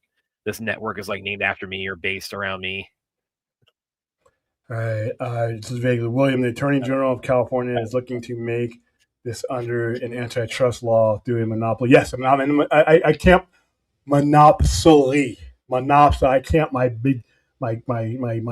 network is like named after me or based around me. All right. This is vaguely William, the Attorney General of California, is looking to make this under an antitrust law through a monopoly. Yes, I can't monopoly. I can't. My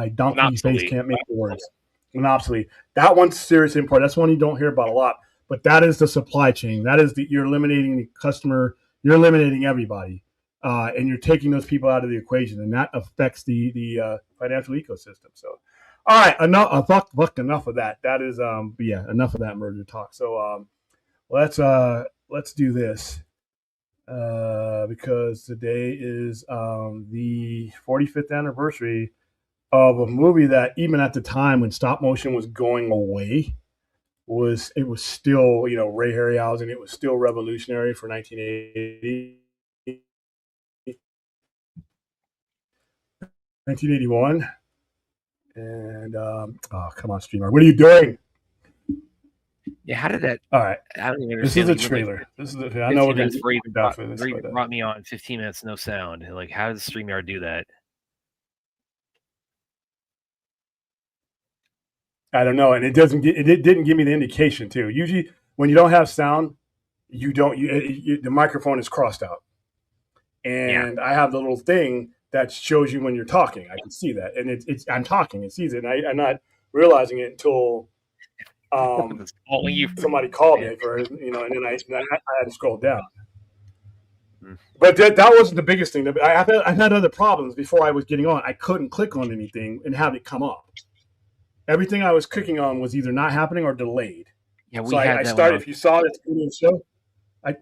donkey face can't make the words. Monopoly. That one's seriously important. That's one you don't hear about a lot. But that is the supply chain. That is you're eliminating the customer. You're eliminating everybody. And you're taking those people out of the equation, and that affects the financial ecosystem. So, all right, enough of that. That is, enough of that merger talk. So, let's do this because today is the 45th anniversary of a movie that, even at the time when stop motion was going away, was still, Ray Harryhausen. It was still revolutionary for 1980. 1981, and come on, streamer, what are you doing? Yeah, how did that? All right, I don't even understand. This is a trailer. I know we're going to this. Brought me on 15 minutes, no sound. Like, how does StreamYard do that? I don't know, and it didn't give me the indication too. Usually, when you don't have sound, the microphone is crossed out, and I have the little thing that shows you when you're talking. I can see that, and I'm talking. It sees it, and I'm not realizing it until somebody called me for, and then I had to scroll down. But that wasn't the biggest thing. I've had other problems before I was getting on. I couldn't click on anything and have it come up. Everything I was clicking on was either not happening or delayed. Yeah, I started. If you saw it in the show.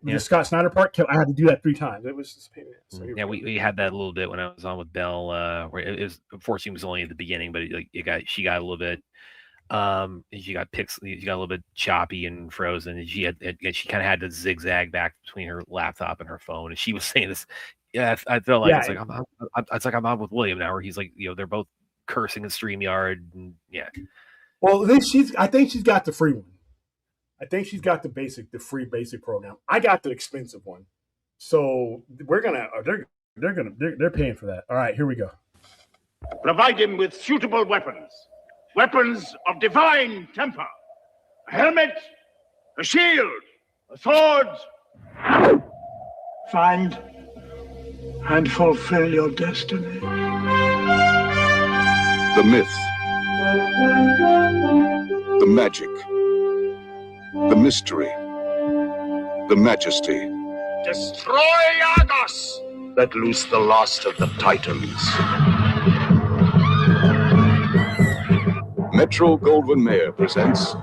The Scott Snyder part, I had to do that 3 times. It was just a pain in the ass. Yeah, we had that a little bit when I was on with Belle. Where it was, unfortunately, it was only at the beginning, but she got a little bit. She got a little bit choppy and frozen, and she kind of had to zigzag back between her laptop and her phone. And she was saying this. Yeah, I felt like it's like I'm on with William now, where he's like, they're both cursing in StreamYard, and yeah. Well, I think she's got the free one. I think she's got the free basic program. I got the expensive one, so they're paying for that. All right, here we go. Provide him with suitable weapons of divine temper, a helmet, a shield, a sword. Find and fulfill your destiny. The myth, the magic, the mystery, the majesty. Destroy Argos! let loose the last of the Titans. Metro-Goldwyn-Mayer presents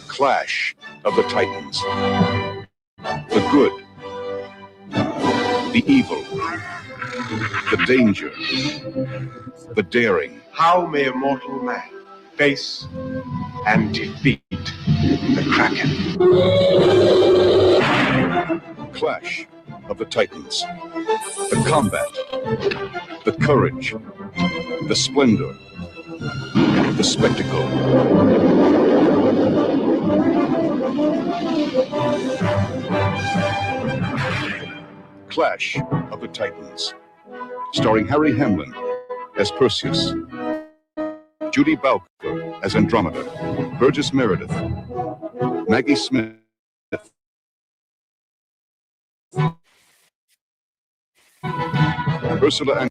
Clash of the Titans. The good, the evil, the danger, the daring. How may a mortal man face and defeat the Kraken? Clash of the Titans. The combat, the courage, the splendor, the spectacle. Clash of the Titans. Starring Harry Hamlin as Perseus, Judy Bowker as Andromeda, Burgess Meredith, Maggie Smith, Ursula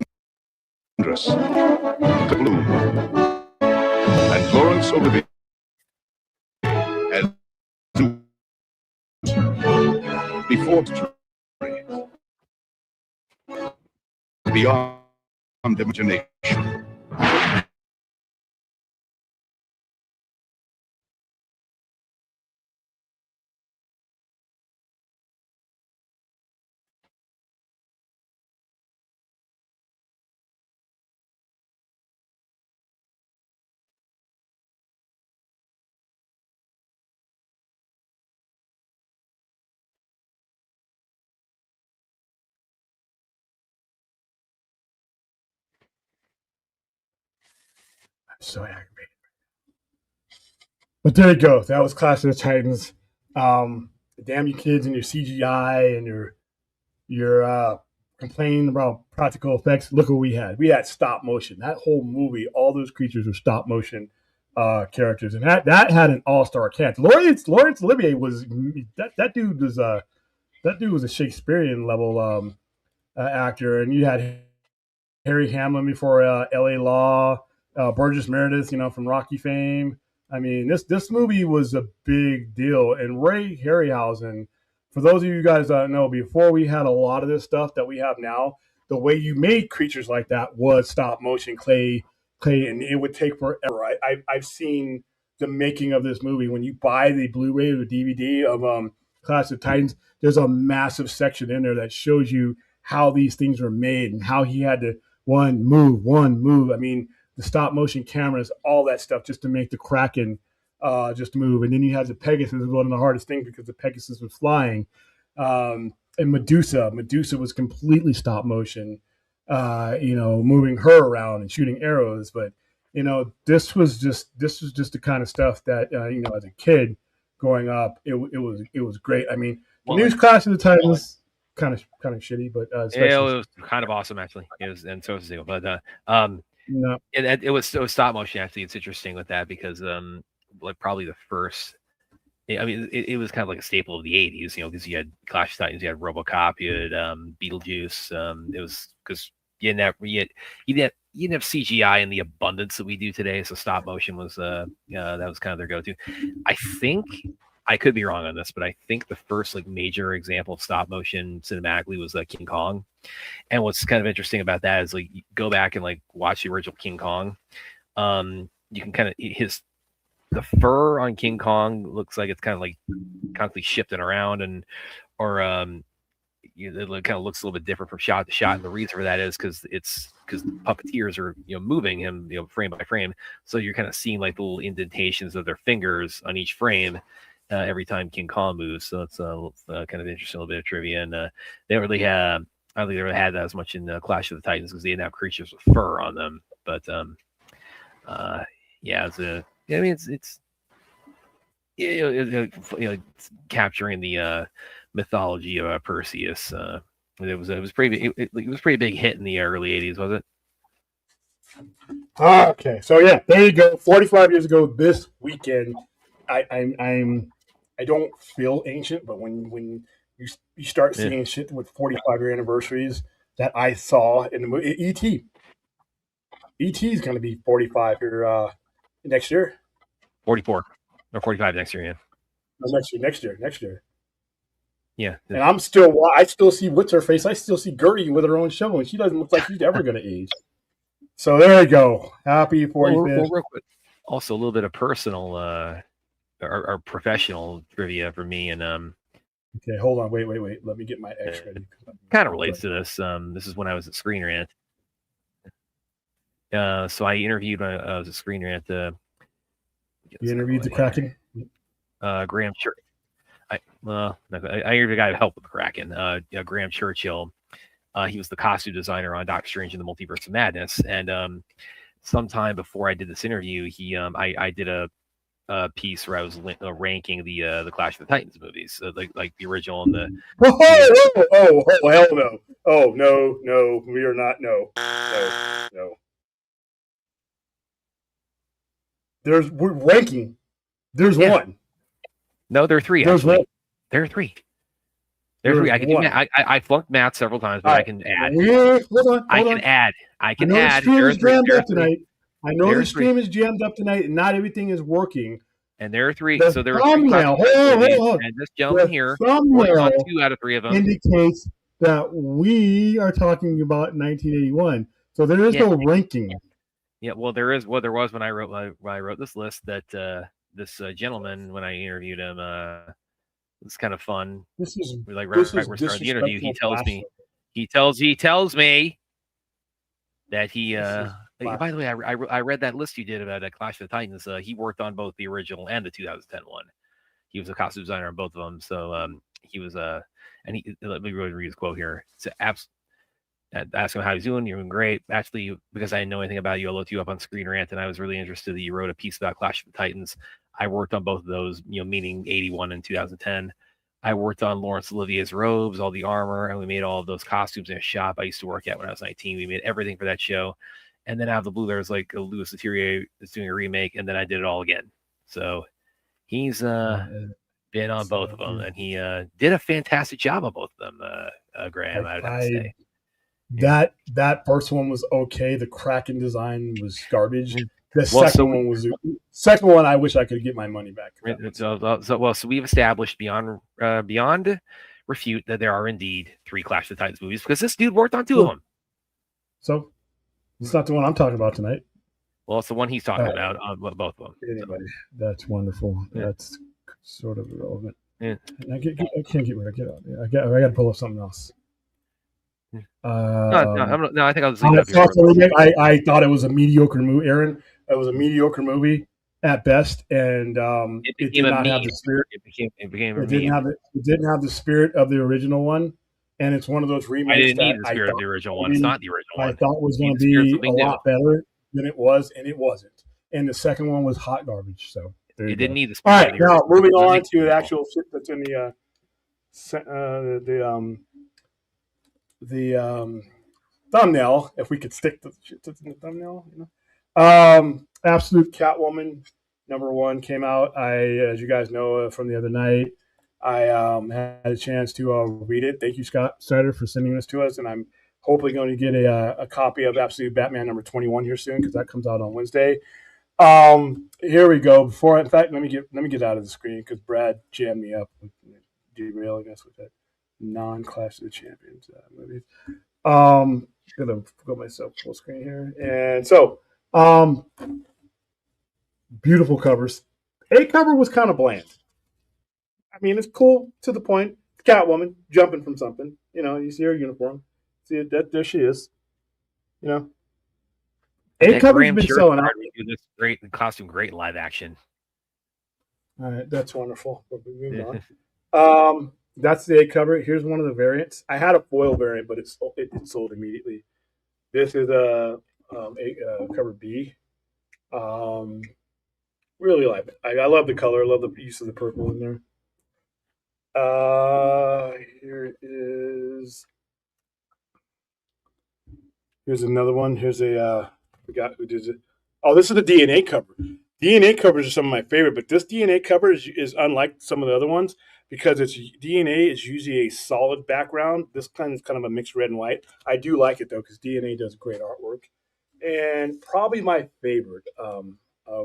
Andress, Bloom, and Laurence Olivier as before beyond imagination. So aggravated. But there you go. That was Clash of the Titans. Damn you kids and your CGI and your complaining about practical effects. Look what we had. We had stop motion. That whole movie, all those creatures were stop motion characters, and that had an all-star cast. Laurence Olivier was that dude was a Shakespearean level actor, and you had Harry Hamlin before L.A. Law, Burgess Meredith, from Rocky fame. I mean, this movie was a big deal. And Ray Harryhausen, for those of you guys that don't know, before we had a lot of this stuff that we have now, the way you made creatures like that was stop motion clay, and it would take forever. I've seen the making of this movie. When you buy the Blu-ray or the DVD of Clash of Titans, there's a massive section in there that shows you how these things were made and how he had to one move. I mean, the stop motion cameras, all that stuff, just to make the Kraken just move. And then you had the Pegasus, was one of the hardest things because the Pegasus was flying. And Medusa was completely stop motion, moving her around and shooting arrows. But this was just the kind of stuff that as a kid growing up, it was great. I mean, the news Clash of the Titans kind of shitty, but it was kind of awesome actually. It was, and so was it. But no. it was stop motion actually. It's interesting with that because like probably the first. I mean, it was kind of like a staple of the '80s, because you had Clash of Titans, you had RoboCop, you had Beetlejuice. It was because you didn't have CGI in the abundance that we do today, so stop motion was that was kind of their go-to. I think I could be wrong on this, but I think the first like major example of stop motion cinematically was King Kong. And what's kind of interesting about that is like you go back and like watch the original King Kong. You can kind of the fur on King Kong looks like it's kind of like constantly shifting around it kind of looks a little bit different from shot to shot. And the reason for that is because the puppeteers are moving him frame by frame, so you're kind of seeing like the little indentations of their fingers on each frame every time King Kong moves. So it's kind of interesting, a little bit of trivia. And they really had, I don't think they really had that as much in Clash of the Titans because they didn't have creatures with fur on them. But it's capturing the mythology of Perseus. It was pretty big hit in the early '80s, was it? Okay, so yeah, there you go. 45 years ago this weekend. I don't feel ancient, but when you start seeing shit with 45-year anniversaries that I saw in the movie, E.T. E.T. is going to be 45 here next year. 44 or 45 next year, yeah. No, next year. Yeah. And I still see what's her face. I still see Gertie with her own show, and she doesn't look like she's ever going to age. So there you go. Happy 45th. Well, real quick. Also, a little bit of personal or professional trivia for me, and Okay, hold on. Wait. Let me get my X ready. kind of relates to this. This is when I was at Screen Rant. So I interviewed when I was at Screen Rant. You interviewed the Kraken? Graham Church. I interviewed a guy who helped with the Kraken. Graham Churchill. He was the costume designer on Doctor Strange in the Multiverse of Madness. And sometime before I did this interview, I did a piece where I was ranking the Clash of the Titans movies, like the original and the. Oh, hell no! Oh no, we are not. No. We're ranking. There's one. No, there are three. There's actually. one. There are three. There are three. I can do math. I flunked math several times, but I can add. Hold on. I can add. I know the stream is jammed up tonight. I know the stream is jammed up tonight, and not everything is working. And there are three. The so there are thumbnail, three. hold on. And this gentleman here thumbnail on 2 out of 3 of them indicates that we are talking about 1981. So there is no ranking. Yeah, well, there is. Well, there was when I wrote this list that this gentleman, when I interviewed him, it's kind of fun. This is like we're starting the interview. He tells me that he. By the way, I read that list you did about Clash of the Titans. He worked on both the original and the 2010 one. He was a costume designer on both of them. So he was and he let me really read his quote here. It's ask him how he's doing. You're doing great. Actually, because I didn't know anything about you, I looked you up on Screen Rant, and I was really interested that you wrote a piece about Clash of the Titans. I worked on both of those, meaning 81 and 2010. I worked on Laurence Olivier's robes, all the armor, and we made all of those costumes in a shop I used to work at when I was 19. We made everything for that show. And then out of the blue, there's like Louis Leterrier is doing a remake, and then I did it all again. So he's been on both of them, and he did a fantastic job on both of them, Graham, I would have to say. That first one was okay. The Kraken design was garbage. The second one I wish I could get my money back. So we've established beyond refute that there are indeed 3 Clash of the Titans movies because this dude worked on 2 of them. So it's not the one I'm talking about tonight. Well, it's the one he's talking about on both of them. Anybody. That's wonderful. Yeah. That's sort of irrelevant. Yeah. I can't get rid of it. I got to pull up something else. No, I think I'll just I thought it was a mediocre movie, Aaron. It was a mediocre movie at best, and it did not have the spirit. It didn't have the spirit of the original one, and it's one of those remakes. I didn't need the spirit of the original one. It's not the original one. I thought it was going to be a lot better than it was, and it wasn't. And the second one was hot garbage. So it didn't need the spirit. All right, now moving on to the actual shit that's in the thumbnail, if we could stick to the shit that's in the thumbnail, Absolute Catwoman #1 came out. As you guys know from the other night, I had a chance to read it. Thank you, Scott Snyder, for sending this to us, and I'm hopefully going to get a copy of Absolute Batman #21 here soon because that comes out on Wednesday. Here we go. In fact, let me get out of the screen because Brad jammed me up with derailing us with that non-Clash of the Champions movies. Gonna go myself full screen here, and so beautiful covers. A cover was kind of bland. I mean, it's cool to the point. Catwoman jumping from something. You see her uniform. See it? There she is. A cover's been selling out. This great costume, great live action. All right, that's wonderful. Moving on. That's the A cover. Here's one of the variants. I had a foil variant, but it sold immediately. This is a cover B. Really like it. I love the color. I love the use of the purple in there. Here it is. Here's another one. Here's a forgot who did it. Oh, this is the DNA cover. DNA covers are some of my favorite, but this DNA cover is unlike some of the other ones because it's DNA is usually a solid background. This kind is kind of a mixed red and white. I do like it though because DNA does great artwork, and probably my favorite of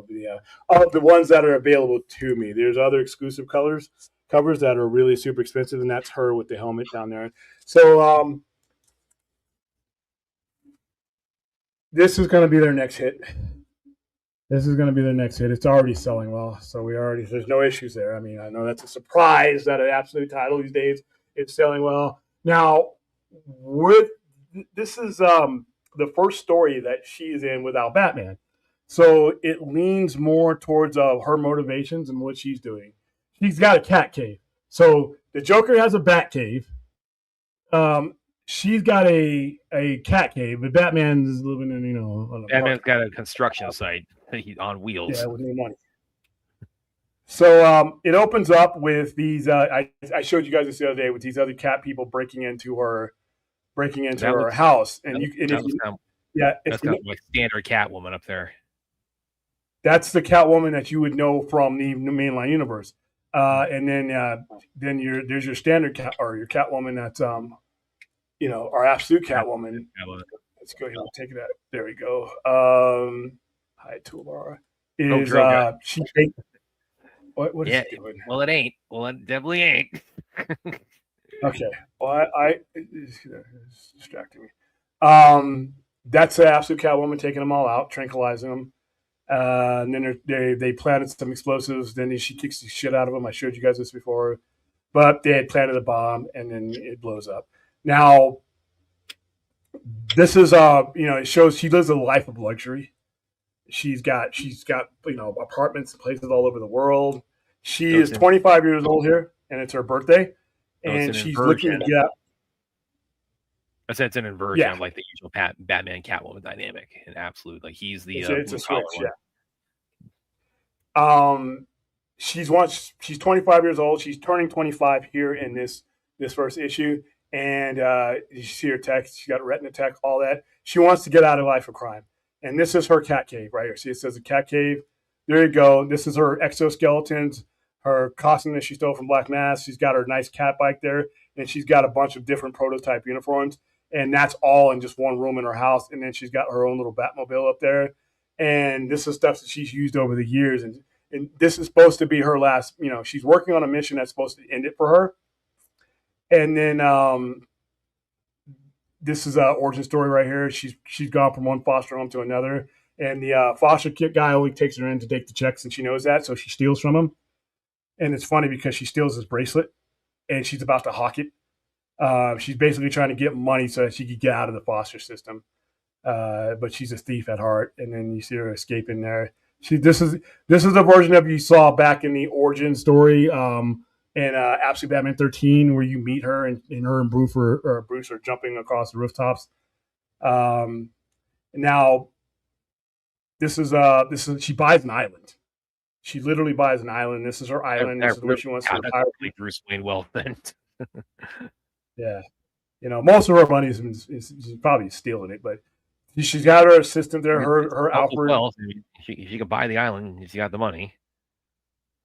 the ones that are available to me. There's other exclusive colors, covers that are really super expensive, and that's her with the helmet down there. So this is going to be their next hit. This is going to be their next hit. It's already selling well, so there's no issues there. I mean, I know that's a surprise that an Absolute title these days is selling well. Now, this is the first story that she is in without Batman, so it leans more towards her motivations and what she's doing. She's got a cat cave. So the Joker has a bat cave. She's got a cat cave, but Batman's living in, on a Batman's got a construction site on wheels. Yeah, with no money. So it opens up with these. I showed you guys this the other day with these other cat people breaking into her house, and that's kind of like standard Catwoman up there. That's the Catwoman that you would know from the mainline universe, and then there's your standard cat or your Catwoman that's our Absolute Catwoman. Let's go ahead and take that. There we go. Hi, Toolbar. She? What is she doing? Well, it ain't. Well, it definitely ain't. Okay. Well, it's distracting me. That's the Absolute Catwoman taking them all out, tranquilizing them. And then they planted some explosives. Then she kicks the shit out of them. I showed you guys this before. But they had planted a bomb, and then it blows up. Now, this is it shows she lives a life of luxury. She's got apartments and places all over the world. She is 25 years old here, and it's her birthday, and she's looking to get out. I said it's an inversion of like the usual Batman Catwoman dynamic in Absolute. Like he's the it's a switch, she's 25 years old. She's turning 25 here in this first issue, and you see her text. She got retina tech, all that. She wants to get out of life of crime, and this is her cat cave right here. See, it says a cat cave. There you go. This is her exoskeletons, her costume that she stole from Black Mass. She's got her nice cat bike there, and she's got a bunch of different prototype uniforms. And that's all in just one room in her house. And then she's got her own little Batmobile up there. And this is stuff that she's used over the years. And this is supposed to be her last, she's working on a mission that's supposed to end it for her. And then this is an origin story right here. She's gone from one foster home to another. And the foster kid guy only takes her in to take the checks, and she knows that. So she steals from him. And it's funny because she steals his bracelet, and she's about to hawk it. She's basically trying to get money so that she could get out of the foster system. But she's a thief at heart. And then you see her escaping there. This is the version of you saw back in the origin story in Absolute Batman 13, where you meet her and her and Bruce are jumping across the rooftops. Now this is she buys an island. She literally buys an island. This is her island. This is where she wants to retire. Bruce Wayne well then. Yeah, most of her money is probably stealing it, but she's got her assistant there. Her Alfred. Well, if you could buy the island, if you got the money.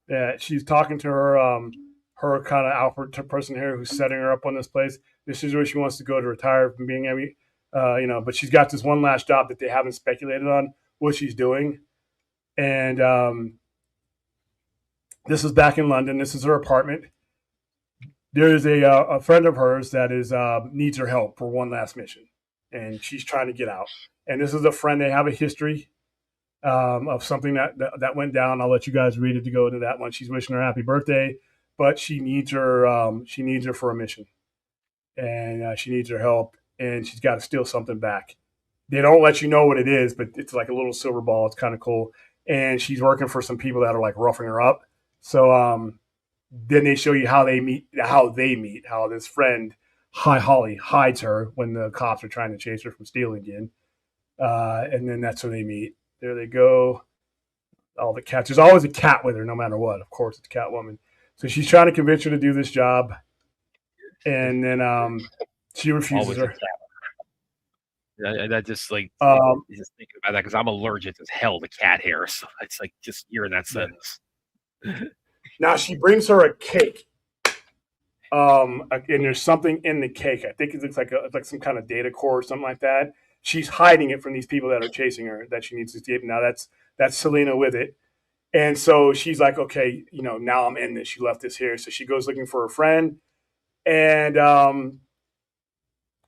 Yeah, she's talking to her kind of Alfred person here who's setting her up on this place. This is where she wants to go to retire from being but she's got this one last job that they haven't speculated on what she's doing, and this is back in London. This is her apartment. There is a friend of hers that needs her help for one last mission, and she's trying to get out. And this is a friend. They have a history of something that went down. I'll let you guys read it to go into that one. She's wishing her happy birthday, but she needs her. She needs her for a mission, and she needs her help. And she's got to steal something back. They don't let you know what it is, but it's like a little silver ball. It's kind of cool. And she's working for some people that are like roughing her up. So then they show you how they meet, how this friend, Holly, hides her when the cops are trying to chase her from stealing again. And then that's where they meet. There they go. All the cats. There's always a cat with her, no matter what. Of course, it's Catwoman. So she's trying to convince her to do this job. And then she refuses her. That just like just thinking about that because I'm allergic as hell to cat hair. So it's like just hearing that sentence. Now she brings her a cake, and there's something in the cake. I think it looks like some kind of data core or something like that. She's hiding it from these people that are chasing her that she needs to escape. Now that's Selena with it, And so she's like, okay, now I'm in this. She left this here. So she goes looking for her friend. And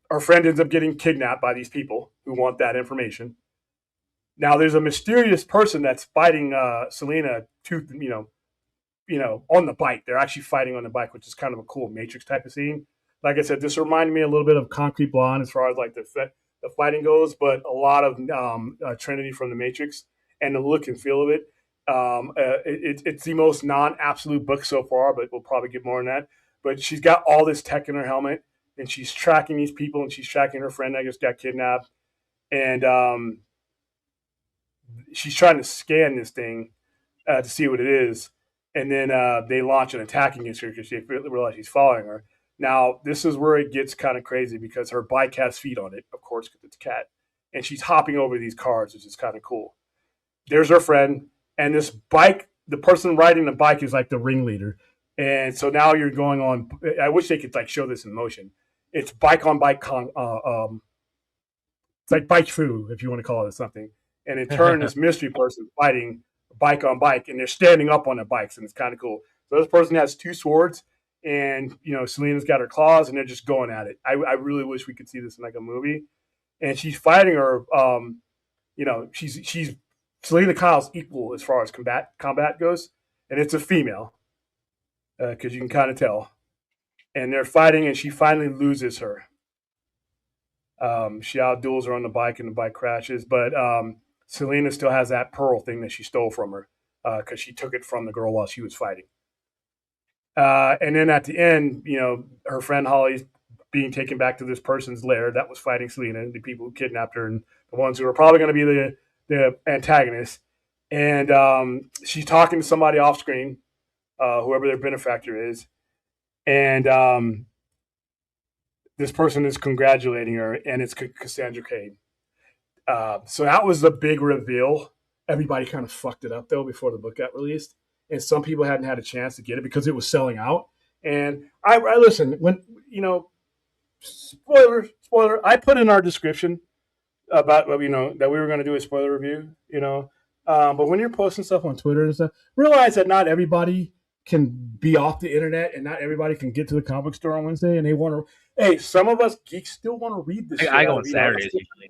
her friend ends up getting kidnapped by these people who want that information. Now there's a mysterious person that's fighting Selena on the bike. They're actually fighting on the bike, which is kind of a cool Matrix type of scene. Like I said, this reminded me a little bit of Concrete Blonde as far as like the fighting goes, but a lot of Trinity from the Matrix and the look and feel of it. It's the most non-absolute book so far, but we'll probably get more on that. But she's got all this tech in her helmet, and she's tracking these people, and she's tracking her friend that just got kidnapped, and she's trying to scan this thing to see what it is, and then they launch an attack against her because they realize she's following her. Now, this is where it gets kind of crazy because her bike has feet on it, of course, because it's a cat, and she's hopping over these cars, which is kind of cool. There's her friend, and this bike, the person riding the bike is like the ringleader. And so now you're going on. I wish they could like show this in motion. It's bike on bike. It's like bike foo, if you want to call it something. And in turn, this mystery person fighting bike on bike, and they're standing up on the bikes, and it's kind of cool. So this person has two swords, and Selena's got her claws, and they're just going at it. I really wish we could see this in like a movie. And she's fighting her. She's Selena Kyle's equal as far as combat goes, and it's a female. Because you can kind of tell. And they're fighting, and she finally loses her. She outduels her on the bike, and the bike crashes. But Selena still has that pearl thing that she stole from her because she took it from the girl while she was fighting. And then at the end, her friend Holly's being taken back to this person's lair that was fighting Selena, the people who kidnapped her, and the ones who are probably going to be the antagonists. And she's talking to somebody off screen. Whoever their benefactor is, and this person is congratulating her, and it's Cassandra Cain. So that was the big reveal. Everybody kind of fucked it up though before the book got released, and some people hadn't had a chance to get it because it was selling out. And I listen when spoiler. I put in our description about that we were going to do a spoiler review. But when you're posting stuff on Twitter and stuff, realize that not everybody can be off the internet, and not everybody can get to the comic book store on Wednesday, and they want to. Hey, some of us geeks still want to read this. I go on Saturdays usually.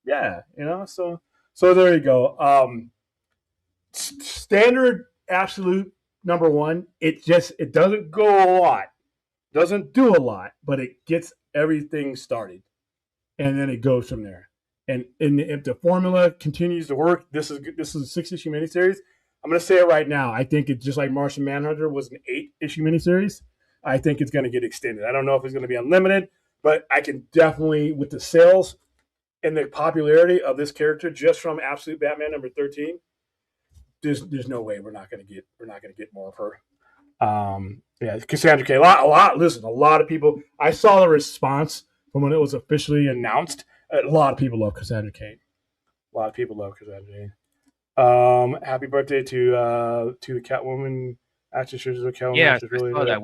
Yeah, So there you go. Standard absolute number one. It doesn't go a lot, doesn't do a lot, but it gets everything started, and then it goes from there. And if the formula continues to work, this is a 6-issue miniseries. I'm going to say it right now. I think it's just like Martian Manhunter was an 8-issue miniseries. I think it's going to get extended. I don't know if it's going to be unlimited, but I can definitely, with the sales and the popularity of this character just from Absolute Batman number 13, there's no way we're not going to get more of her. Cassandra Cain. A lot. Listen, a lot of people. I saw the response from when it was officially announced. A lot of people love Cassandra Cain. Happy birthday to the Catwoman actress. Catwoman. Yeah, I really saw that.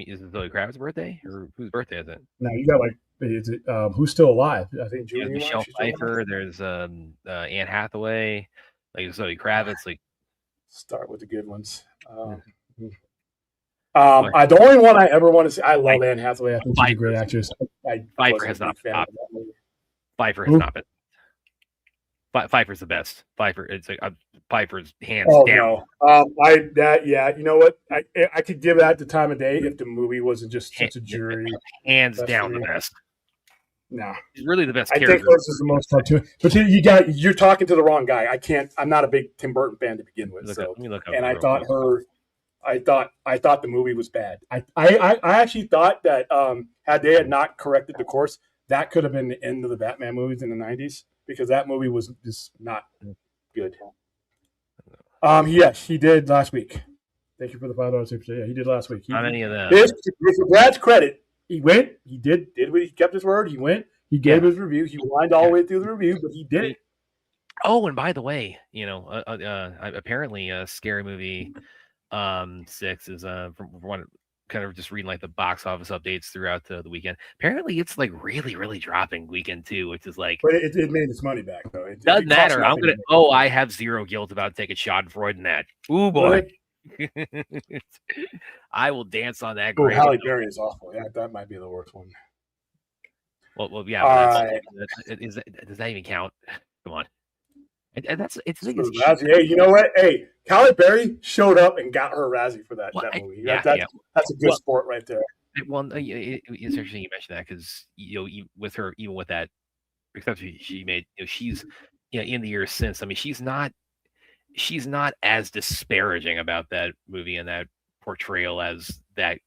Is it Zoe Kravitz's birthday, or whose birthday is it? No, you got who's still alive? I think Julie Michelle Pfeiffer. There's Anne Hathaway, like Zoe Kravitz. Like, start with the good ones. The only one I ever want to see. I love Anne Hathaway. I think she's a great actress. Pfeiffer has not been. Pfeiffer has not been. Pfeiffer's the best. Pfeiffer's hands down. No. You know what? I could give that the time of day if the movie wasn't just such a jury. Hands down, the best. No, he's really the best. I think this is the most cartoon. But you're talking to the wrong guy. I'm not a big Tim Burton fan to begin with. I thought the movie was bad. I actually thought that had they not corrected the course, that could have been the end of the Batman movies in the 90s. Because that movie was just not good. Yes, he did last week. Thank you for the $5 super chat. Yeah, he did last week. Not any of that. For Brad's credit, he went. He did what he kept his word. He went. He gave his review. He whined all the way through the review, but he did it. Oh, and by the way, apparently, Scary Movie 6 is from one kind of just reading like the box office updates throughout the weekend. Apparently, it's like really, really dropping weekend too, which is like. But it made its money back though. It Doesn't cost matter. I'm nothing gonna. to make. Oh, I have zero guilt about taking Schadenfreude in that. Ooh boy. I will dance on that Oh, grave. Halle Berry is awful. Yeah, that might be the worst one. Well, yeah. But does that even count? Come on. And that's it's the thing is, Razzie. Hey, you know what? Hey, Halle Berry showed up and got her Razzie for that movie. That's a good sport right there. Well, it's interesting you mentioned that because with her, even with that, except she made, she's in the years since. I mean, she's not as disparaging about that movie and that portrayal as that.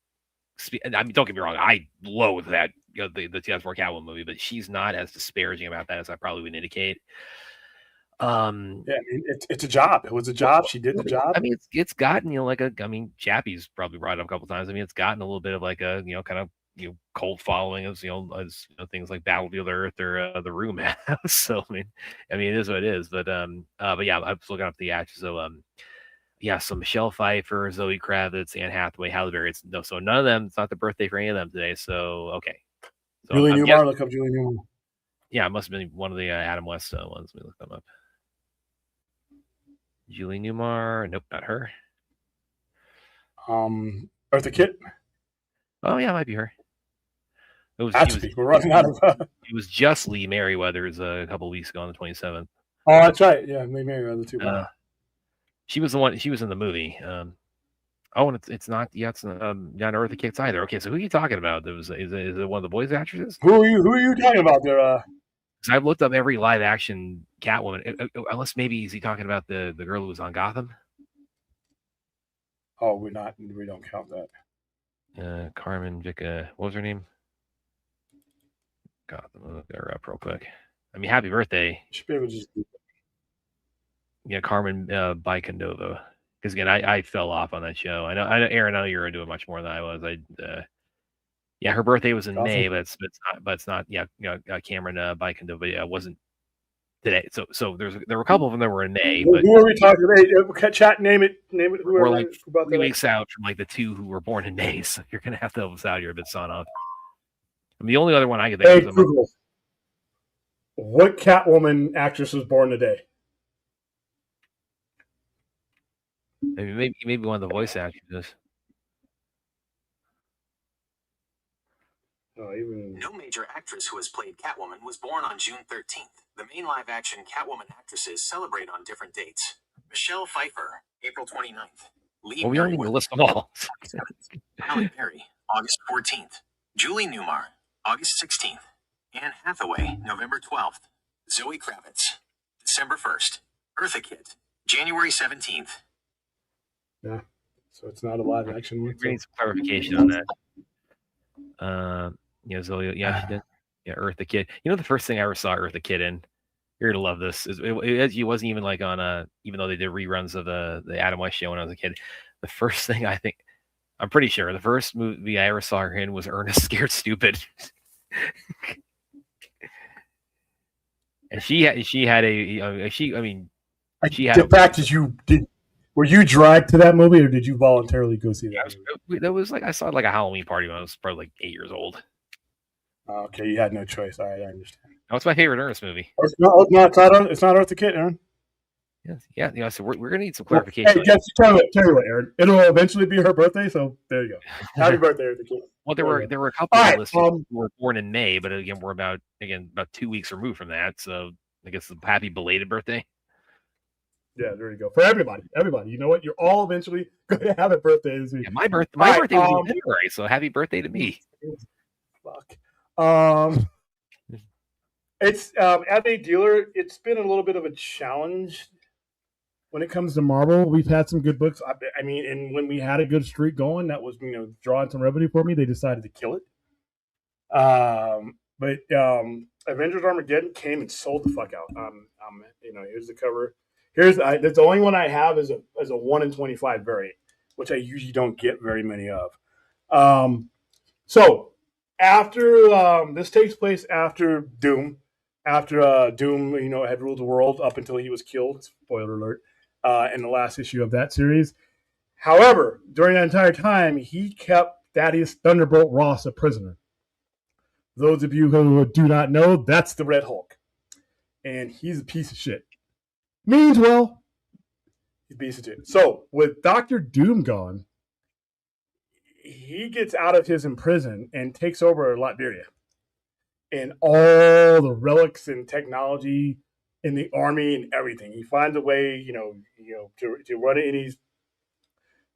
I mean, don't get me wrong, I loathe that the 2004 Catwoman movie, but she's not as disparaging about that as I probably would indicate. Yeah, I mean, it's a job. It was a job. She did the job. I mean, it's gotten Chappie's probably brought it up a couple times. I mean, it's gotten a little bit of like a kind of cult following as things like Battlefield Earth or The Room have. So I mean, it is what it is. But yeah, I was looking up the actors. So so Michelle Pfeiffer, Zoe Kravitz, Anne Hathaway, Halle Berry. So none of them. It's not the birthday for any of them today. So okay. So, Julie Newmar. Look up Julie Newmar. Yeah, it must have been one of the Adam West ones. Let me look them up. Julie Newmar. Nope, not her. Eartha Kitt. Oh yeah, it might be her. We're running out of. It was just Lee Merriweather's a couple of weeks ago on the 27th. Oh, that's right. Yeah, Lee Merriweather too. She was the one. She was in the movie. And it's not. Yeah, it's not Eartha Kitt either. Okay, so who are you talking about? Is it one of the boys actresses? Who are you talking about there? I've looked up every live action Catwoman, unless maybe is he talking about the girl who was on Gotham? Oh, we don't count that. Carmen Vicka, what was her name? Gotham, I'll look her up real quick. I mean, happy birthday. Should be able to just. Yeah, Carmen Bicandova. Because again, I fell off on that show. I know, Aaron. I know you're into it much more than I was. Yeah, her birthday was in May, but it's not. Yeah, Cameron Bicandova. Yeah, it wasn't today. So there were a couple of them that were in May. But who are we talking about? Chat, name it. We're like 3 weeks out from like the two who were born in May. So you're gonna have to help us out here a bit, son off. I mean, the only other one I could think of. Google. What Catwoman actress was born today? Maybe one of the voice actors. No major actress who has played Catwoman was born on June 13th. The main live-action Catwoman actresses celebrate on different dates. Michelle Pfeiffer, April 29th. Well, we don't even list them all. Halle Berry, August 14th. Julie Newmar, August 16th. Anne Hathaway, November 12th. Zoe Kravitz, December 1st. Eartha Kitt, January 17th. Yeah, so it's not a live action one. We need some clarification on that. Zoe, yeah, she did. Yeah, Eartha Kitt. The first thing I ever saw Eartha Kitt in, you're gonna love this. It wasn't even like on even though they did reruns of the Adam West show when I was a kid. The first thing I'm pretty sure the first movie I ever saw her in was Ernest Scared Stupid. And she had the fact that were you dragged to that movie or did you voluntarily go see that? That was like I saw it like a Halloween party when I was probably like 8 years old. Okay, you had no choice. All right, I understand. What's my favorite Ernest movie? It's not Eartha Kitt, Aaron. Yeah. So we're gonna need some clarification. Hey, tell you what, Aaron. It'll eventually be her birthday, so there you go. Happy birthday, Eartha Kitt. Well, there were a couple of listeners who were born in May, but again, we're about 2 weeks removed from that. So I guess a happy belated birthday. Yeah, there you go. For everybody. You know what? You're all eventually going to have a birthday this week. Yeah, my birthday was in February, so happy birthday to me. Fuck. It's as a dealer, it's been a little bit of a challenge when it comes to Marvel. We've had some good books. I mean, and when we had a good streak going, that was drawing some revenue for me. They decided to kill it. But Avengers Armageddon came and sold the fuck out. Here's the cover. That's the only one I have is a 1 in 25 variant, which I usually don't get very many of. So after this takes place after Doom, Doom, had ruled the world up until he was killed. Spoiler alert! In the last issue of that series. However, during that entire time, he kept Thaddeus Thunderbolt Ross a prisoner. Those of you who do not know, that's the Red Hulk. And he's a piece of shit. Means well. He's a piece of shit. So, with Dr. Doom gone, he gets out of his prison and takes over Latveria. And all the relics and technology in the army and everything. He finds a way, to run it, and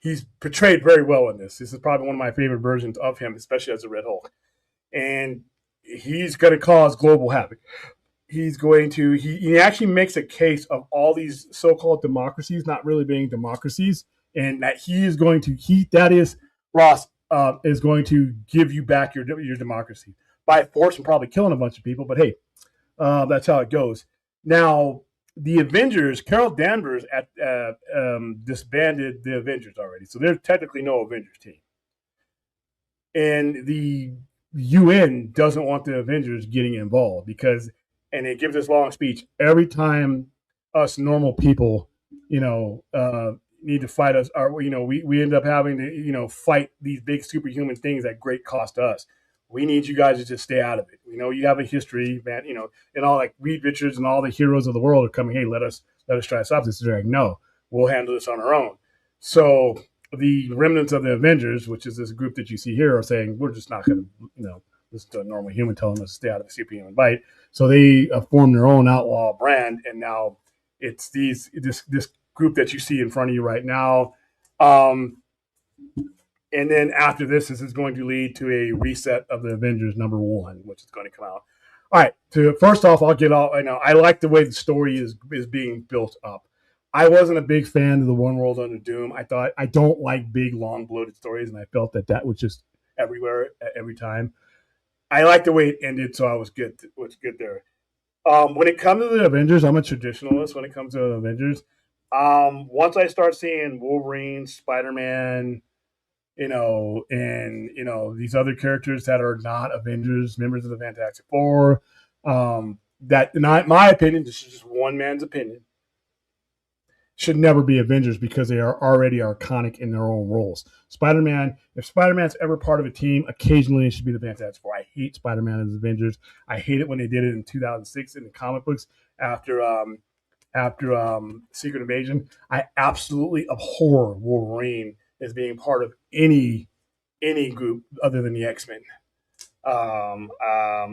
he's portrayed very well in this. This is probably one of my favorite versions of him, especially as a Red Hulk. And he's going to cause global havoc. He actually makes a case of all these so-called democracies not really being democracies, and that Thaddeus Ross is going to give you back your democracy by force and probably killing a bunch of people. But hey, that's how it goes. Now, the Avengers, Carol Danvers disbanded the Avengers already, so there's technically no Avengers team. And the UN doesn't want the Avengers getting involved and it gives this long speech every time us normal people, need to fight us, or we end up having to fight these big superhuman things at great cost to us. We need you guys to just stay out of it. We know you have a history, man. And all like Reed Richards and all the heroes of the world are coming. Hey, let us try to stop this. They're like, no, we'll handle this on our own. So the remnants of the Avengers, which is this group that you see here, are saying we're just not going to, listen to a normal human telling us to stay out of the superhuman bite. So they form their own outlaw brand, and now it's this group that you see in front of you right now. And then after this is going to lead to a reset of the Avengers #1, which is going to come out. All right. First off, I like the way the story is being built up. I wasn't a big fan of the One World Under Doom. I don't like big, long, bloated stories, and I felt that was just everywhere every time. I like the way it ended, so I was good. There. When it comes to the Avengers, I'm a traditionalist. When it comes to the Avengers, once I start seeing Wolverine, Spider-Man, these other characters that are not Avengers, members of the Fantastic Four, that, in my opinion, this is just one man's opinion, should never be Avengers because they are already iconic in their own roles. Spider-Man, if Spider-Man's ever part of a team, occasionally it should be the Fantastic Four. I hate Spider-Man as Avengers. I hate it when they did it in 2006 in the comic books after Secret Invasion. I absolutely abhor Wolverine as being part of any group other than the X-Men. And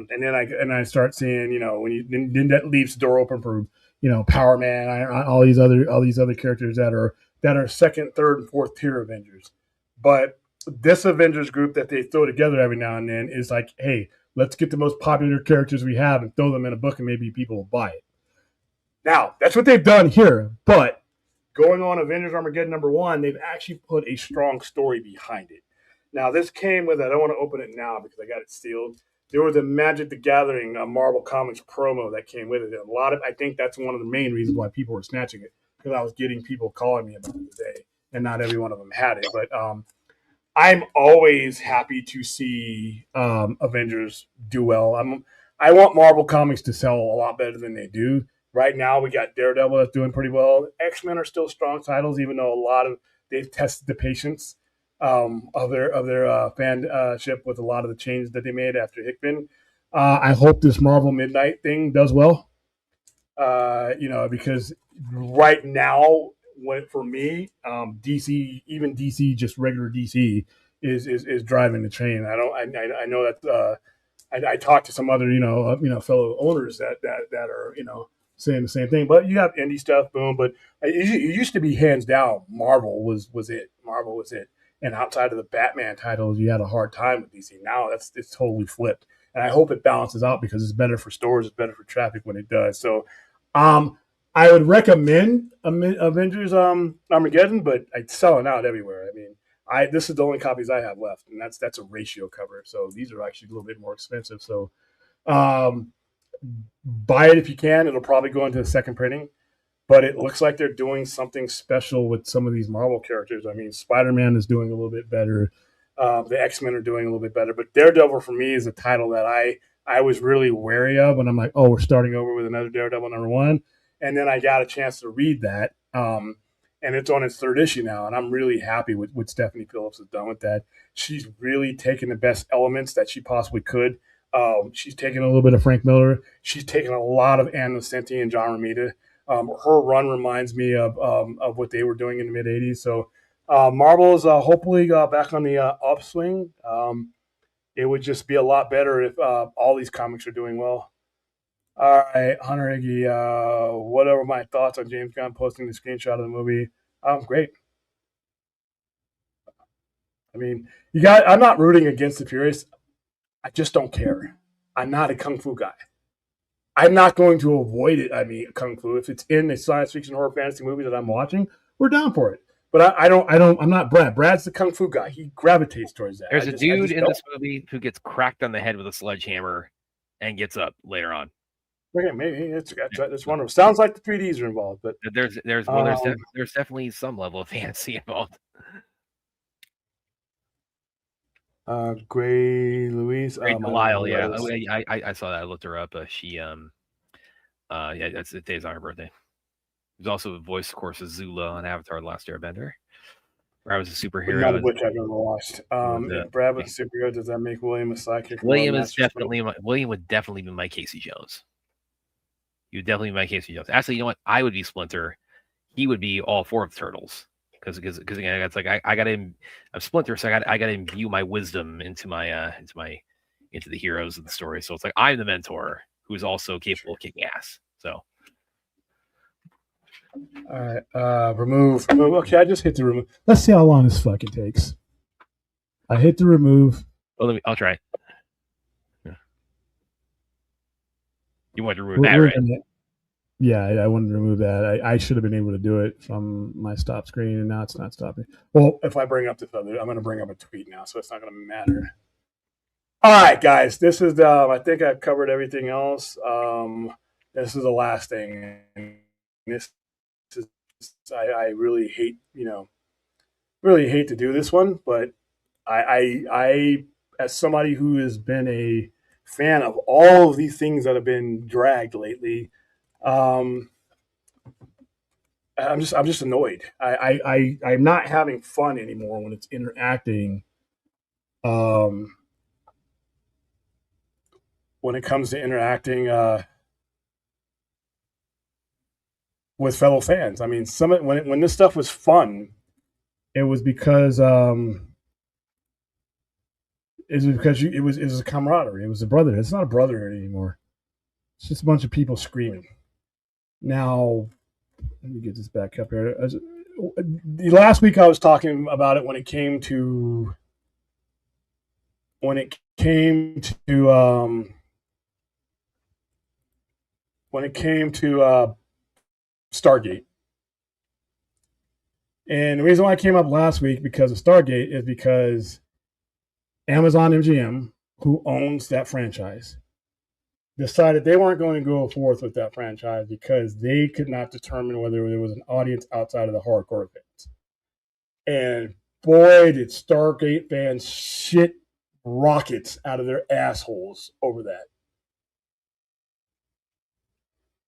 then I start seeing, then that leaves the door open for, Power Man, all these other characters that are second, third, and fourth tier Avengers. But this Avengers group that they throw together every now and then is like, hey, let's get the most popular characters we have and throw them in a book, and maybe people will buy it. Now, that's what they've done here, but going on Avengers Armageddon #1, they've actually put a strong story behind it. Now, this came with, I don't want to open it now because I got it sealed. There was a Magic the Gathering Marvel Comics promo that came with it. I think that's one of the main reasons why people were snatching it, because I was getting people calling me about it today, and not every one of them had it. But I'm always happy to see Avengers do well. I want Marvel Comics to sell a lot better than they do. Right now, we got Daredevil that's doing pretty well. X-Men are still strong titles, even though they've tested the patience of their fanship with a lot of the changes that they made after Hickman. I hope this Marvel Midnight thing does well. Because right now, for me, DC, just regular DC, is driving the train. I know that I talked to some other fellow owners that are saying the same thing. But you have indie stuff, boom. But it used to be hands down, Marvel was it. Marvel was it. And outside of the Batman titles, you had a hard time with DC. Now it's totally flipped. And I hope it balances out because it's better for stores, it's better for traffic when it does. So I would recommend Avengers Armageddon, but it's selling out everywhere. I mean, this is the only copies I have left, and that's a ratio cover. So these are actually a little bit more expensive. So buy it if you can. It'll probably go into the second printing. But it looks like they're doing something special with some of these Marvel characters. I mean, Spider-Man is doing a little bit better. The X-Men are doing a little bit better. But Daredevil, for me, is a title that I was really wary of. And I'm like, oh, we're starting over with another Daredevil #1. And then I got a chance to read that. And and it's on its third issue now. And I'm really happy with what Stephanie Phillips has done with that. She's really taken the best elements that she possibly could. She's taken a little bit of Frank Miller. She's taken a lot of Ann Nocenti and John Romita. Her run reminds me of what they were doing in the mid '80s. So Marvel is hopefully back on the upswing. It would just be a lot better if all these comics are doing well. All right, Hunter Iggy, what are my thoughts on James Gunn posting the screenshot of the movie? Great. I mean, I'm not rooting against the Furious. I just don't care. I'm not a kung fu guy. I'm not going to avoid it. I mean, kung fu. If it's in a science fiction horror fantasy movie that I'm watching, we're down for it. But I'm not Brad. Brad's the kung fu guy. He gravitates towards that. There's a dude in this movie who gets cracked on the head with a sledgehammer and gets up later on. Okay, maybe it's wonderful. Sounds like the 3Ds are involved, but there's definitely some level of fantasy involved. Gray Louise. Gray Delisle, yeah. I saw that. I looked her up. She that's the day's on her birthday. There's also a voice, of course, of Zula on Avatar: The Last Airbender. Where I was a superhero. None of which I've ever watched. If Brad was a superhero, does that make William a sidekick? William would definitely be my Casey Jones. He would definitely be my Casey Jones. Actually, you know what? I would be Splinter. He would be all four of the Turtles. Because again, it's like I got to. I'm Splinter, so I got to imbue my wisdom into the heroes of the story. So it's like I'm the mentor who's also capable of kicking ass. So. All right, remove. Okay, I just hit the remove. Let's see how long this fucking takes. I hit the remove. Well, I'll try. Yeah. You want to remove that, right? Yeah, I wanted to remove that. I should have been able to do it from my stop screen, and now it's not stopping. Well, if I bring up this other, I'm going to bring up a tweet now, so it's not going to matter. All right, guys, this is I think I've covered everything else. This is the last thing. This is, I really hate, really hate to do this one, but I as somebody who has been a fan of all of these things that have been dragged lately. I'm just annoyed. I'm not having fun anymore when it's interacting. When it comes to interacting with fellow fans, I mean, when this stuff was fun, it was because it was a camaraderie. It was a brotherhood. It's not a brotherhood anymore. It's just a bunch of people screaming. Now, let me get this back up here. Last week I was talking about it when it came to Stargate. And the reason why I came up last week because of Stargate is because Amazon MGM, who owns that franchise, decided they weren't going to go forth with that franchise because they could not determine whether there was an audience outside of the hardcore fans. And boy, did Stargate fans shit rockets out of their assholes over that.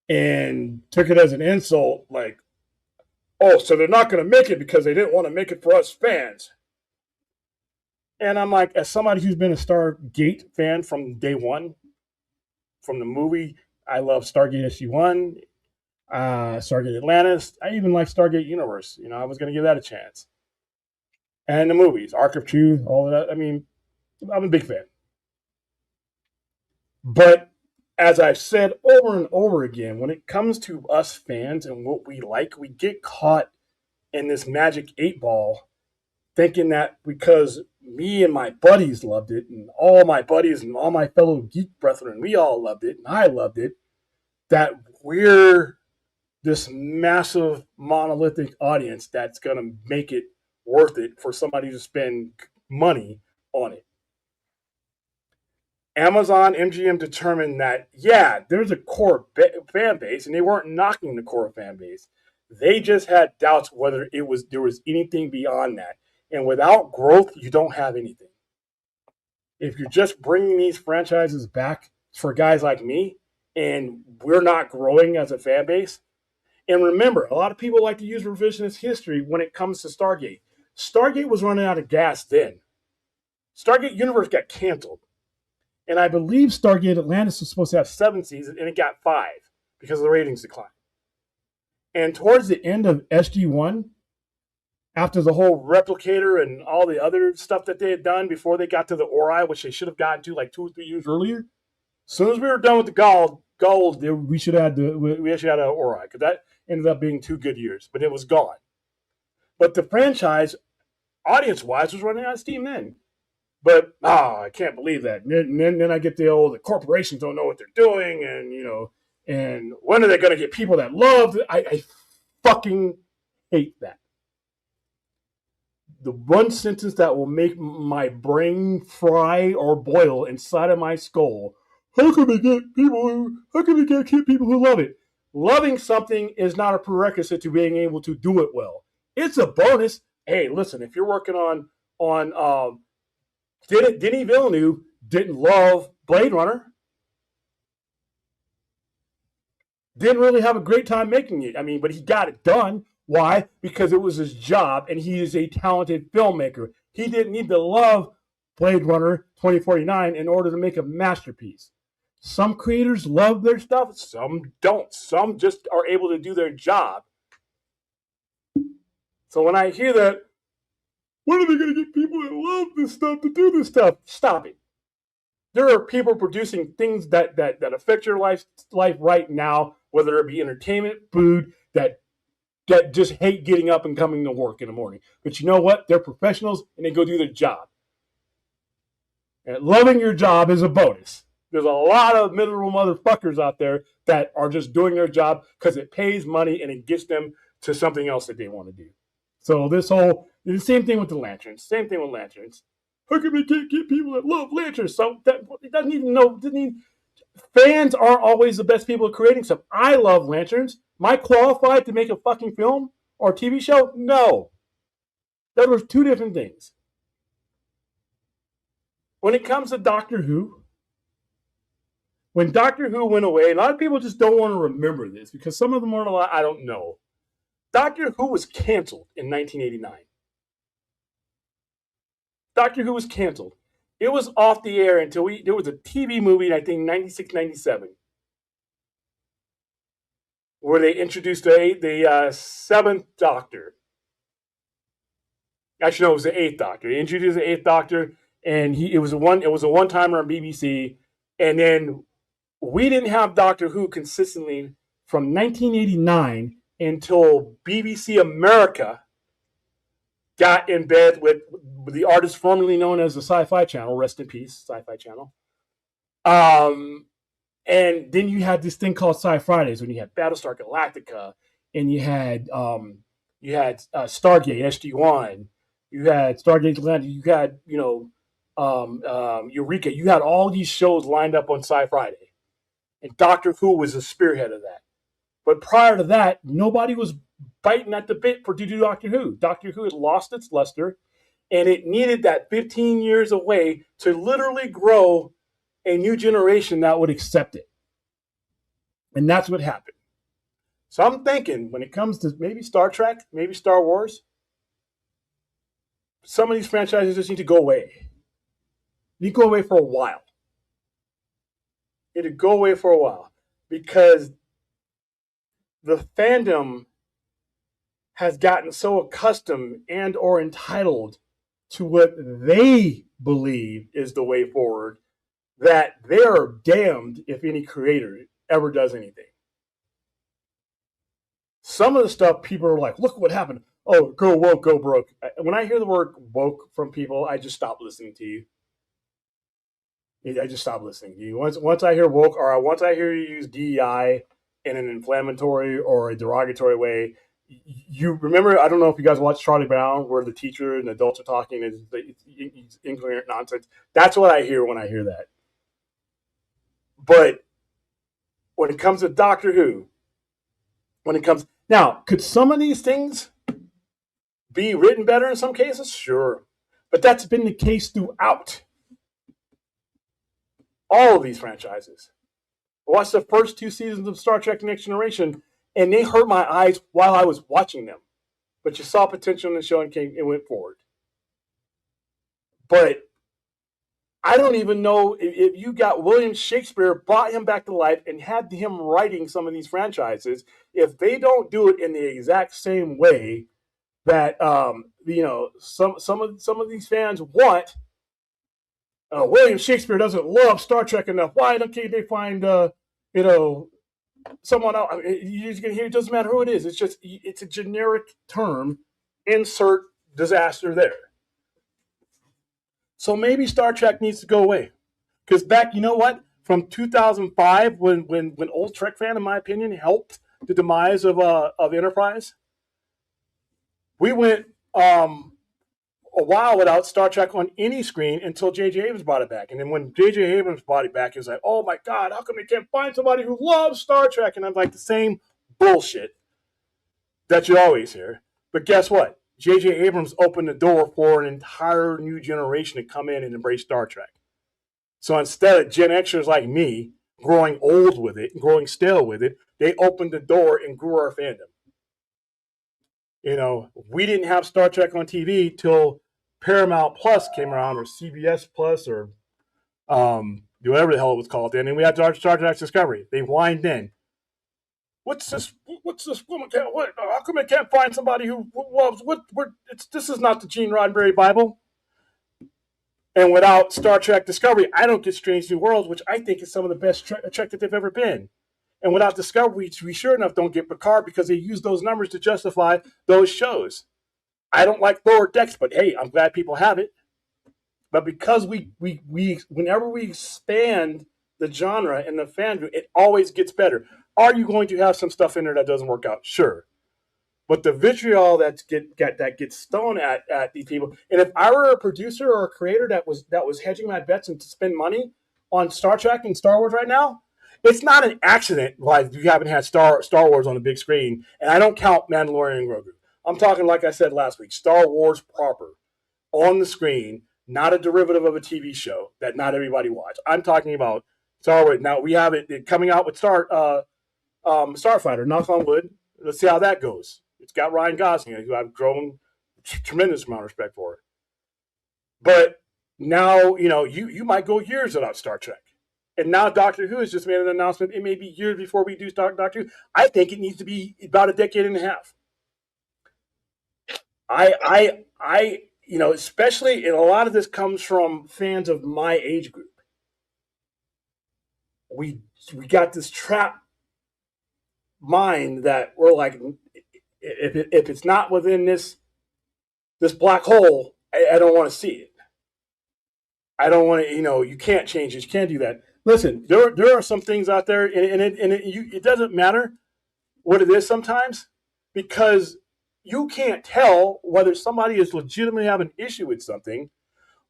And took it as an insult, like, oh, so they're not going to make it because they didn't want to make it for us fans. And I'm like, as somebody who's been a Stargate fan from day one, from the movie, I love Stargate SG-1, Stargate Atlantis. I even like Stargate Universe. I was going to give that a chance. And the movies, Ark of Truth, all of that. I mean, I'm a big fan. But as I've said over and over again, when it comes to us fans and what we like, we get caught in this magic 8-ball thinking that because me and my buddies loved it, and all my buddies and all my fellow geek brethren, we all loved it, and I loved it, that we're this massive monolithic audience that's going to make it worth it for somebody to spend money on it. Amazon MGM determined that, yeah, there's a core fan base, and they weren't knocking the core fan base. They just had doubts whether there was anything beyond that. And without growth, you don't have anything. If you're just bringing these franchises back for guys like me, and we're not growing as a fan base, And remember, a lot of people like to use revisionist history when it comes to Stargate. Stargate was running out of gas then. Stargate Universe got canceled. And I believe Stargate Atlantis was supposed to have 7 seasons, and it got 5 because of the ratings decline. And towards the end of SG-1, after the whole replicator and all the other stuff that they had done before they got to the Ori, which they should have gotten to like 2 or 3 years earlier, as soon as we were done with the gold, we should have we actually had an Ori, because that ended up being 2 good years, but it was gone. But the franchise, audience-wise, was running out of steam then. But I can't believe that. And then I get the corporations don't know what they're doing, and when are they going to get people that love it? I fucking hate that. The one sentence that will make my brain fry or boil inside of my skull: how can we get people who love it? Loving something is not a prerequisite to being able to do it well. It's a bonus. Hey, listen, if you're working on Denis Villeneuve didn't love Blade Runner. Didn't really have a great time making it. But he got it done. Why? Because it was his job, and he is a talented filmmaker. He didn't need to love Blade Runner 2049 in order to make a masterpiece. Some creators love their stuff, some don't. Some just are able to do their job. So when I hear that, when are they going to get people that love this stuff to do this stuff? Stop it. There are people producing things that affect your life right now, whether it be entertainment, food, that just hate getting up and coming to work in the morning. But you know what? They're professionals, and they go do their job. And loving your job is a bonus. There's a lot of miserable motherfuckers out there that are just doing their job because it pays money and it gets them to something else that they want to do. So the same thing with the lanterns. Same thing with lanterns. How come we can't get people that love lanterns? So that it doesn't even know. Fans aren't always the best people at creating stuff. I love lanterns. Am I qualified to make a fucking film or TV show? No. Those are 2 different things. When it comes to Doctor Who, when Doctor Who went away, a lot of people just don't want to remember this because some of them aren't alive. I don't know. Doctor Who was canceled in 1989. Doctor Who was canceled. It was off the air until there was a TV movie in, I think, 96, 97, where they introduced the 7th Doctor. Actually, no, it was the 8th Doctor. They introduced the 8th Doctor, and it was a one-timer on BBC. And then we didn't have Doctor Who consistently from 1989 until BBC America got in bed with the artist formerly known as the Sci-Fi Channel, rest in peace, Sci-Fi Channel. And then you had this thing called Sci-Fridays when you had Battlestar Galactica, and you had Stargate SG-1, you had Stargate Atlantis, you had Eureka. You had all these shows lined up on Sci-Friday, and Doctor Who was the spearhead of that. But prior to that, nobody was biting at the bit to do Doctor Who. Doctor Who had lost its luster, and it needed that 15 years away to literally grow a new generation that would accept it. And that's what happened. So I'm thinking when it comes to maybe Star Trek, maybe Star Wars, some of these franchises just need to go away. They need to go away for a while. They need to go away for a while because the fandom has gotten so accustomed and or entitled to what they believe is the way forward that they are damned if any creator ever does anything. Some of the stuff people are like, look what happened. Oh, go woke, go broke. When I hear the word woke from people, I just stop listening to you. I just stop listening to you. Once I hear woke, or once I hear you use DEI in an inflammatory or a derogatory way, you remember, I don't know if you guys watched Charlie Brown, where the teacher and the adults are talking, and it's incoherent nonsense. That's what I hear when I hear that. But when it comes to Doctor Who, now, could some of these things be written better in some cases? Sure. But that's been the case throughout all of these franchises. Watch the first 2 seasons of Star Trek Next Generation, and they hurt my eyes while I was watching them. But you saw potential in the show and went forward. But I don't even know if you got William Shakespeare, brought him back to life, and had him writing some of these franchises. If they don't do it in the exact same way that some of these fans want, William Shakespeare doesn't love Star Trek enough. Why don't they find someone else? I mean, you're just gonna hear it doesn't matter who it is. It's a generic term. Insert disaster there. So maybe Star Trek needs to go away. Because back, you know what? From 2005, when Old Trek fan, in my opinion, helped the demise of Enterprise, we went a while without Star Trek on any screen until J.J. Abrams brought it back. And then when J.J. Abrams brought it back, it was like, oh my God, how come they can't find somebody who loves Star Trek? And I'm like, the same bullshit that you always hear. But guess what? J.J. Abrams opened the door for an entire new generation to come in and embrace Star Trek. So instead of Gen Xers like me growing old with it, growing stale with it, they opened the door and grew our fandom. We didn't have Star Trek on TV till Paramount Plus came around, or CBS Plus, or whatever the hell it was called then. And we had Star Trek Discovery. They whined in. What's this woman? How come I can't find somebody who loves this is not the Gene Roddenberry Bible. And without Star Trek Discovery, I don't get Strange New Worlds, which I think is some of the best Trek that they've ever been. And without Discovery, we sure enough don't get Picard, because they use those numbers to justify those shows. I don't like Lower Decks, but hey, I'm glad people have it. But because we whenever we expand the genre and the fandom, it always gets better. Are you going to have some stuff in there that doesn't work out? Sure. But the vitriol that gets thrown at these people, and if I were a producer or a creator that was hedging my bets and to spend money on Star Trek and Star Wars right now, it's not an accident why you haven't had Star Wars on the big screen. And I don't count Mandalorian and Grogu. I'm talking, like I said last week, Star Wars proper on the screen, not a derivative of a TV show that not everybody watch. I'm talking about Star Wars. Now we have it coming out with Starfighter. Knock on wood. Let's see how that goes. It's got Ryan Gosling, who I've grown tremendous amount of respect for. But now, you might go years without Star Trek. And now Doctor Who has just made an announcement. It may be years before we do start Doctor Who. I think it needs to be about a decade and a half. Especially, and a lot of this comes from fans of my age group. We got this trap mind that we're like, if it's not within this black hole, I don't want to see it. I don't want to, you can't change it. You can't do that. Listen, there are some things out there, and it doesn't matter what it is sometimes, because you can't tell whether somebody is legitimately having an issue with something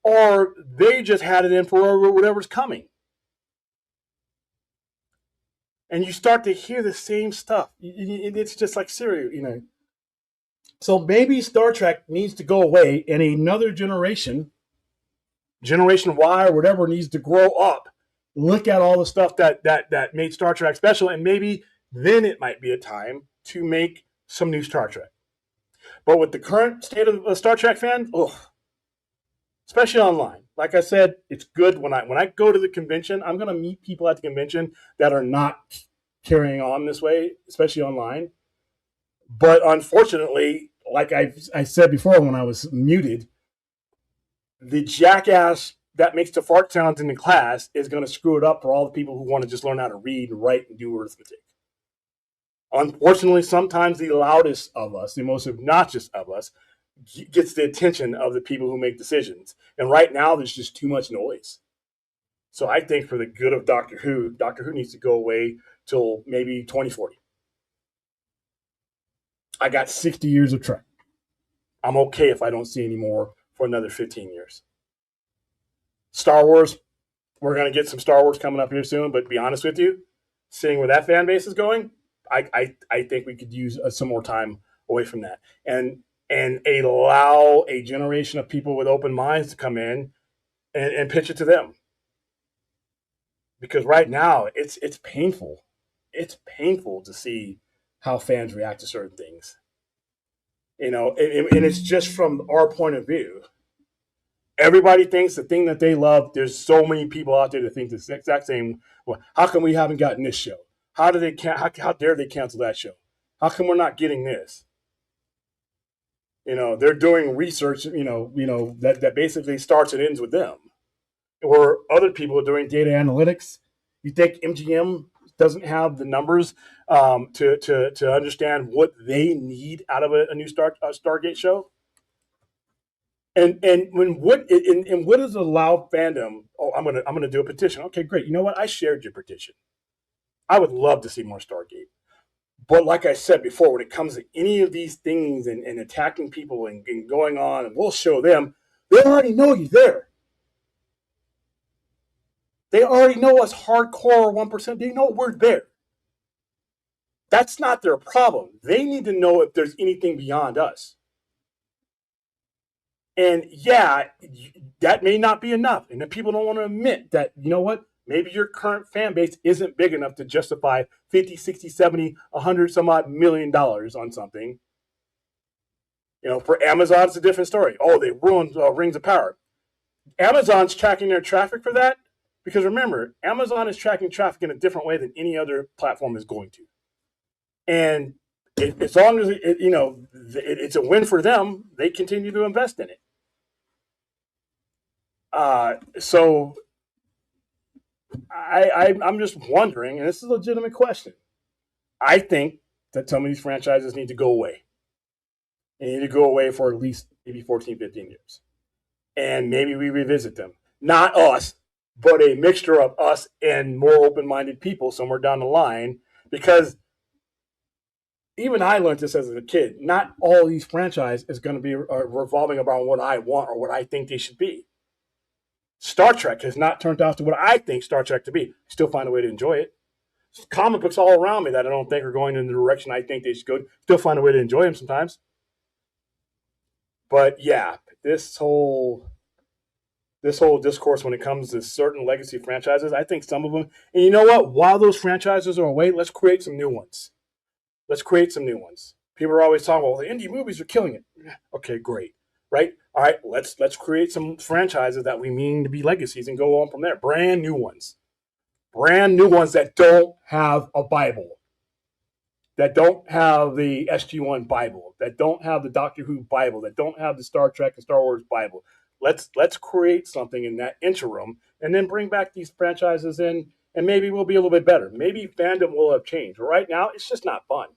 or they just had it in for whatever's coming. And you start to hear the same stuff. It's just like cereal, So maybe Star Trek needs to go away, and another Generation Y or whatever, needs to grow up, look at all the stuff that made Star Trek special, and maybe then it might be a time to make some new Star Trek. But with the current state of a Star Trek fan, especially online, like I said, it's good when I go to the convention. I'm going to meet people at the convention that are not carrying on this way, especially online. But unfortunately, like I said before when I was muted, the jackass that makes the fart sounds in the class is going to screw it up for all the people who want to just learn how to read and write and do arithmetic. Unfortunately, sometimes the loudest of us, the most obnoxious of us, gets the attention of the people who make decisions. And right now, there's just too much noise. So I think for the good of Doctor Who needs to go away till maybe 2040. I got 60 years of Trek. I'm okay if I don't see any more for another 15 years. Star Wars, we're going to get some Star Wars coming up here soon, but to be honest with you, seeing where that fan base is going, I think we could use some more time away from that. And allow a generation of people with open minds to come in and pitch it to them. Because right now, it's painful. It's painful to see how fans react to certain things. You know, and it's just from our point of view. Everybody thinks the thing that they love. There's so many people out there that think the exact same. Well, how come we haven't gotten this show? How do they? How dare they cancel that show? How come we're not getting this? You know, they're doing research. That basically starts and ends with them. Or other people are doing data analytics. You think MGM doesn't have the numbers to understand what they need out of a new Stargate show? And what does allow fandom? Oh, I'm gonna do a petition. Okay, great. You know what? I shared your petition. I would love to see more Stargate. But like I said before, when it comes to any of these things and attacking people and going on, and we'll show them, they already know you're there. They already know us hardcore 1%. They know we're there. That's not their problem. They need to know if there's anything beyond us. And yeah, that may not be enough. And then people don't want to admit that, you know what? Maybe your current fan base isn't big enough to justify 50, 60, 70, 100 some odd $1 million on something. You know, for Amazon, it's a different story. Oh, they ruined Rings of Power. Amazon's tracking their traffic for that. Because remember, Amazon is tracking traffic in a different way than any other platform is going to. And as long as it's a win for them, they continue to invest in it. So I'm just wondering, and this is a legitimate question. I think that some of these franchises need to go away. They need to go away for at least maybe 14, 15 years. And maybe we revisit them. Not us, but a mixture of us and more open-minded people somewhere down the line. Because even I learned this as a kid. Not all these franchises is going to be revolving around what I want or what I think they should be. Star Trek has not turned out to what I think Star Trek to be. Still find a way to enjoy it. Comic books all around me that I don't think are going in the direction I think they should go. Still find a way to enjoy them sometimes. But yeah, this whole discourse when it comes to certain legacy franchises, I think some of them, and you know what? While those franchises are away, let's create some new ones. People are always talking, well, the indie movies are killing it. Okay, great. Right? All right, let's create some franchises that we mean to be legacies and go on from there. Brand new ones that don't have a Bible, that don't have the SG-1 Bible, that don't have the Doctor Who Bible, that don't have the Star Trek and Star Wars Bible. Let's create something in that interim and then bring back these franchises in, and maybe we'll be a little bit better. Maybe fandom will have changed. Right now, it's just not fun.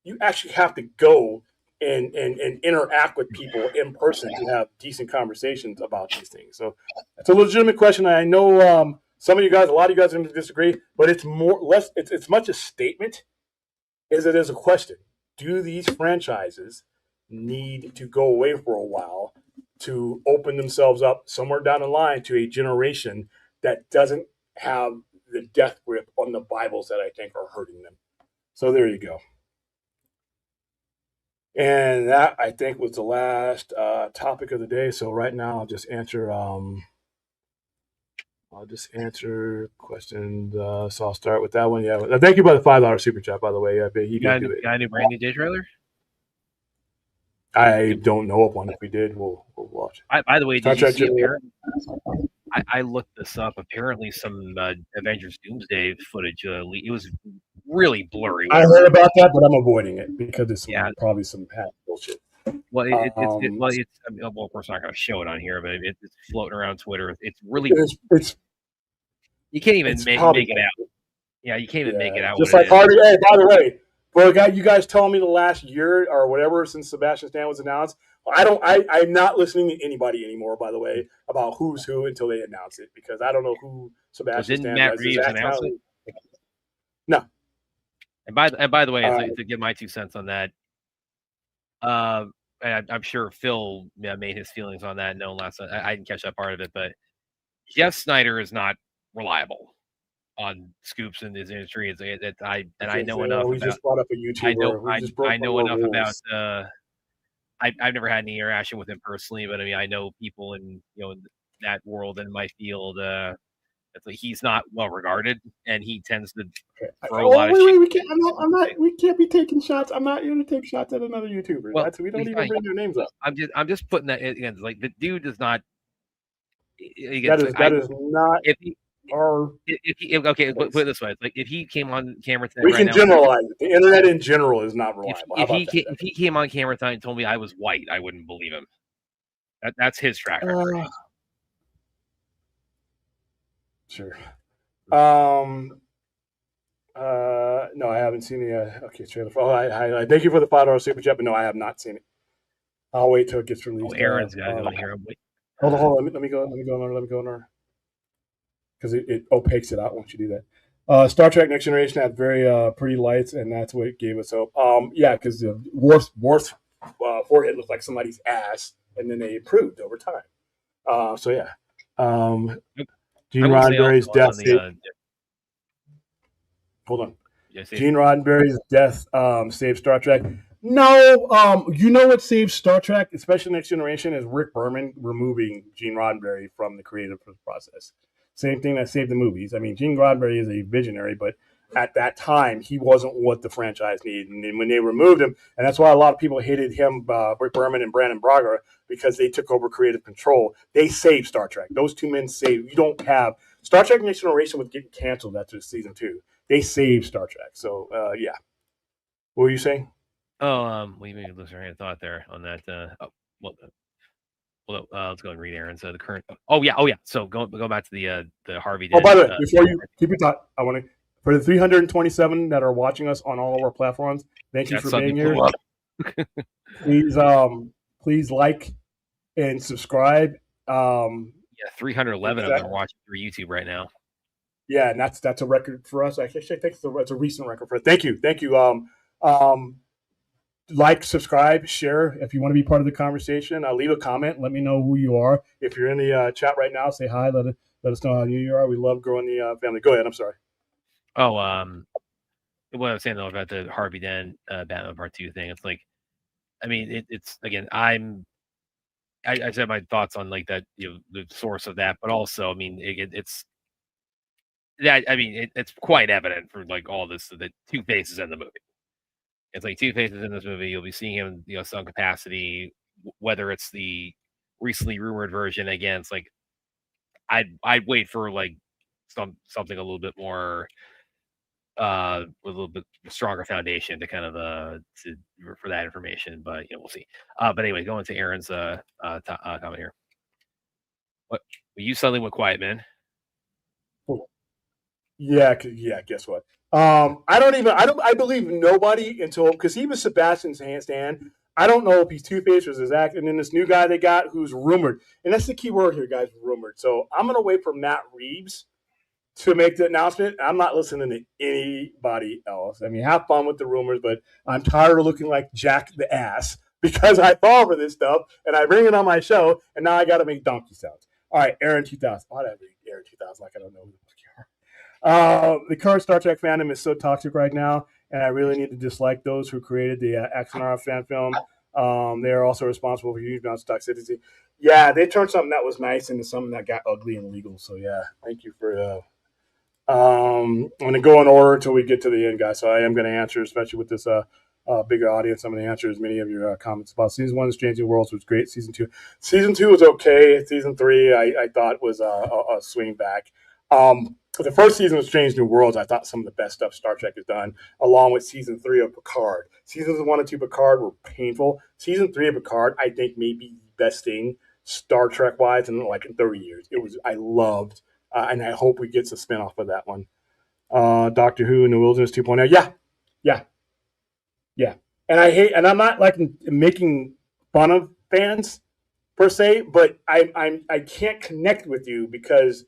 You actually have to go and interact with people in person to have decent conversations about these things. So it's a legitimate question. I know a lot of you guys are going to disagree, but it's much a statement as it is a question. Do these franchises need to go away for a while to open themselves up somewhere down the line to a generation that doesn't have the death grip on the Bibles that I think are hurting them? So there you go. And that, I think, was the last topic of the day. So right now, I'll just answer questions. So I'll start with that one. Yeah, thank you for the $5 super chat, by the way. He got did do it. a new brand new day trailer? I don't know of one. If we did, we'll watch. By the way, did you see I looked this up. Apparently, some Avengers Doomsday footage. It was really blurry. I heard about that, but I'm avoiding it because it's probably some bullshit. Well, of course, we're not going to show it on here, but it's floating around Twitter. It's really. You can't even make it out. Yeah, you can't even make it out. Just like Hardy. Hey, by the way, well, you guys telling me the last year or whatever since Sebastian Stan was announced. I'm not listening to anybody anymore, by the way, about who's who until they announce it, because I don't know who Sebastian Stan Matt Reeves announce it? No. And by the way, to give my 2 cents on that, I'm sure Phil made his feelings on that known last night. I didn't catch that part of it, but Jeff Snyder is not reliable on scoops in this industry. I know enough. We just brought up a YouTuber. I know enough about. I've never had any interaction with him personally, but I mean, I know people in that world in my field. It's like he's not well regarded, and he tends to throw Oh, a lot of wait, shit. we can't. I'm not. We can't be taking shots. I'm not here to take shots at another YouTuber. Well, We don't he's even fine. bring their names up. I'm just putting that again. Like the dude does not. Again, That is not if he our. okay, put it this way: it's like if he came on camera tonight, We right can now, generalize it. The internet in general is not reliable. How about that? if he came on camera tonight and told me I was white, I wouldn't believe him. That's his track record. Sure. No, I haven't seen the. Okay, trailer. Oh, I thank you for the $5 super chat, but no, I have not seen it. I'll wait till it gets released. Aaron's got to go here. Hold on. Let me go in there. Because it opaques it out once you do that. Star Trek Next Generation had very pretty lights, and that's what gave us hope. Yeah, because the Worf's forehead looked like somebody's ass, and then they improved over time. So yeah. Gene Roddenberry's death. Hold on. Gene Roddenberry's death saved Star Trek. No, you know what saved Star Trek, especially Next Generation, is Rick Berman removing Gene Roddenberry from the creative process. Same thing that saved the movies. I mean, Gene Roddenberry is a visionary, but at that time, he wasn't what the franchise needed. And then when they removed him, and that's why a lot of people hated him, Rick Berman and Brandon Braga, because they took over creative control. They saved Star Trek. Those two men saved. You don't have Star Trek Next Generation was getting canceled after season 2. They saved Star Trek. So yeah. What were you saying? Oh, we may lose our thought there on that. Let's go and read Aaron's the current. Oh yeah. So go back to the Harvey. Dent, by the way, before you keep your thought, I want to for the 327 that are watching us on all of our platforms. Thank you for being here. Please like and subscribe. 311 of them are watching through YouTube right now. Yeah, and that's a record for us. Actually, I think it's a recent record for us. Thank you. Like, subscribe, share if you want to be part of the conversation. Leave a comment. Let me know who you are. If you're in the chat right now, say hi. Let us know how new you are. We love growing the family. Go ahead. I'm sorry. Oh, what I was saying though about the Harvey Dent Batman Part 2 thing. It's like, I mean, it's again. I said my thoughts on like that, the source of that, but also, I mean, it's that. I mean, it's quite evident for like all this the Two-Face in the movie. It's like Two-Face in this movie. You'll be seeing him, some capacity, whether it's the recently rumored version. Again, it's like I'd wait for like something a little bit more, with a little bit stronger foundation to kind of for that information. But we'll see. But anyway, going to Aaron's comment here. What you suddenly went quiet, man? Yeah. Guess what? I believe nobody until because he was Sebastian's handstand. I don't know if he's Two-Face or his act. And then this new guy they got who's rumored, and that's the key word here, guys. Rumored. So I'm gonna wait for Matt Reeves to make the announcement. I'm not listening to anybody else. I mean, have fun with the rumors, but I'm tired of looking like Jack the Ass because I fall for this stuff and I bring it on my show, and now I got to make donkey sounds. All right, Aaron 2000. Why did I read Aaron 2000 like I don't know who the fuck you are? The current Star Trek fandom is so toxic right now, and I really need to dislike those who created the Axonar fan film. They are also responsible for huge amounts of toxicity. Yeah, they turned something that was nice into something that got ugly and illegal. So yeah, thank you for. I'm going to go in order until we get to the end, guys. So I am going to answer, especially with this bigger audience. I'm going to answer as many of your comments about season 1. Strange New Worlds was great. Season 2 was okay. Season 3, I thought was a swing back. The first season of Strange New Worlds, I thought some of the best stuff Star Trek has done, along with season 3 of Picard. Seasons 1 and 2 of Picard were painful. Season 3 of Picard, I think, may be the best thing Star Trek wise in 30 years. I loved. And I hope we get some spinoff of that one. Doctor Who in the Wilderness 2.0. Yeah. And I'm not like making fun of fans per se, but I can't connect with you because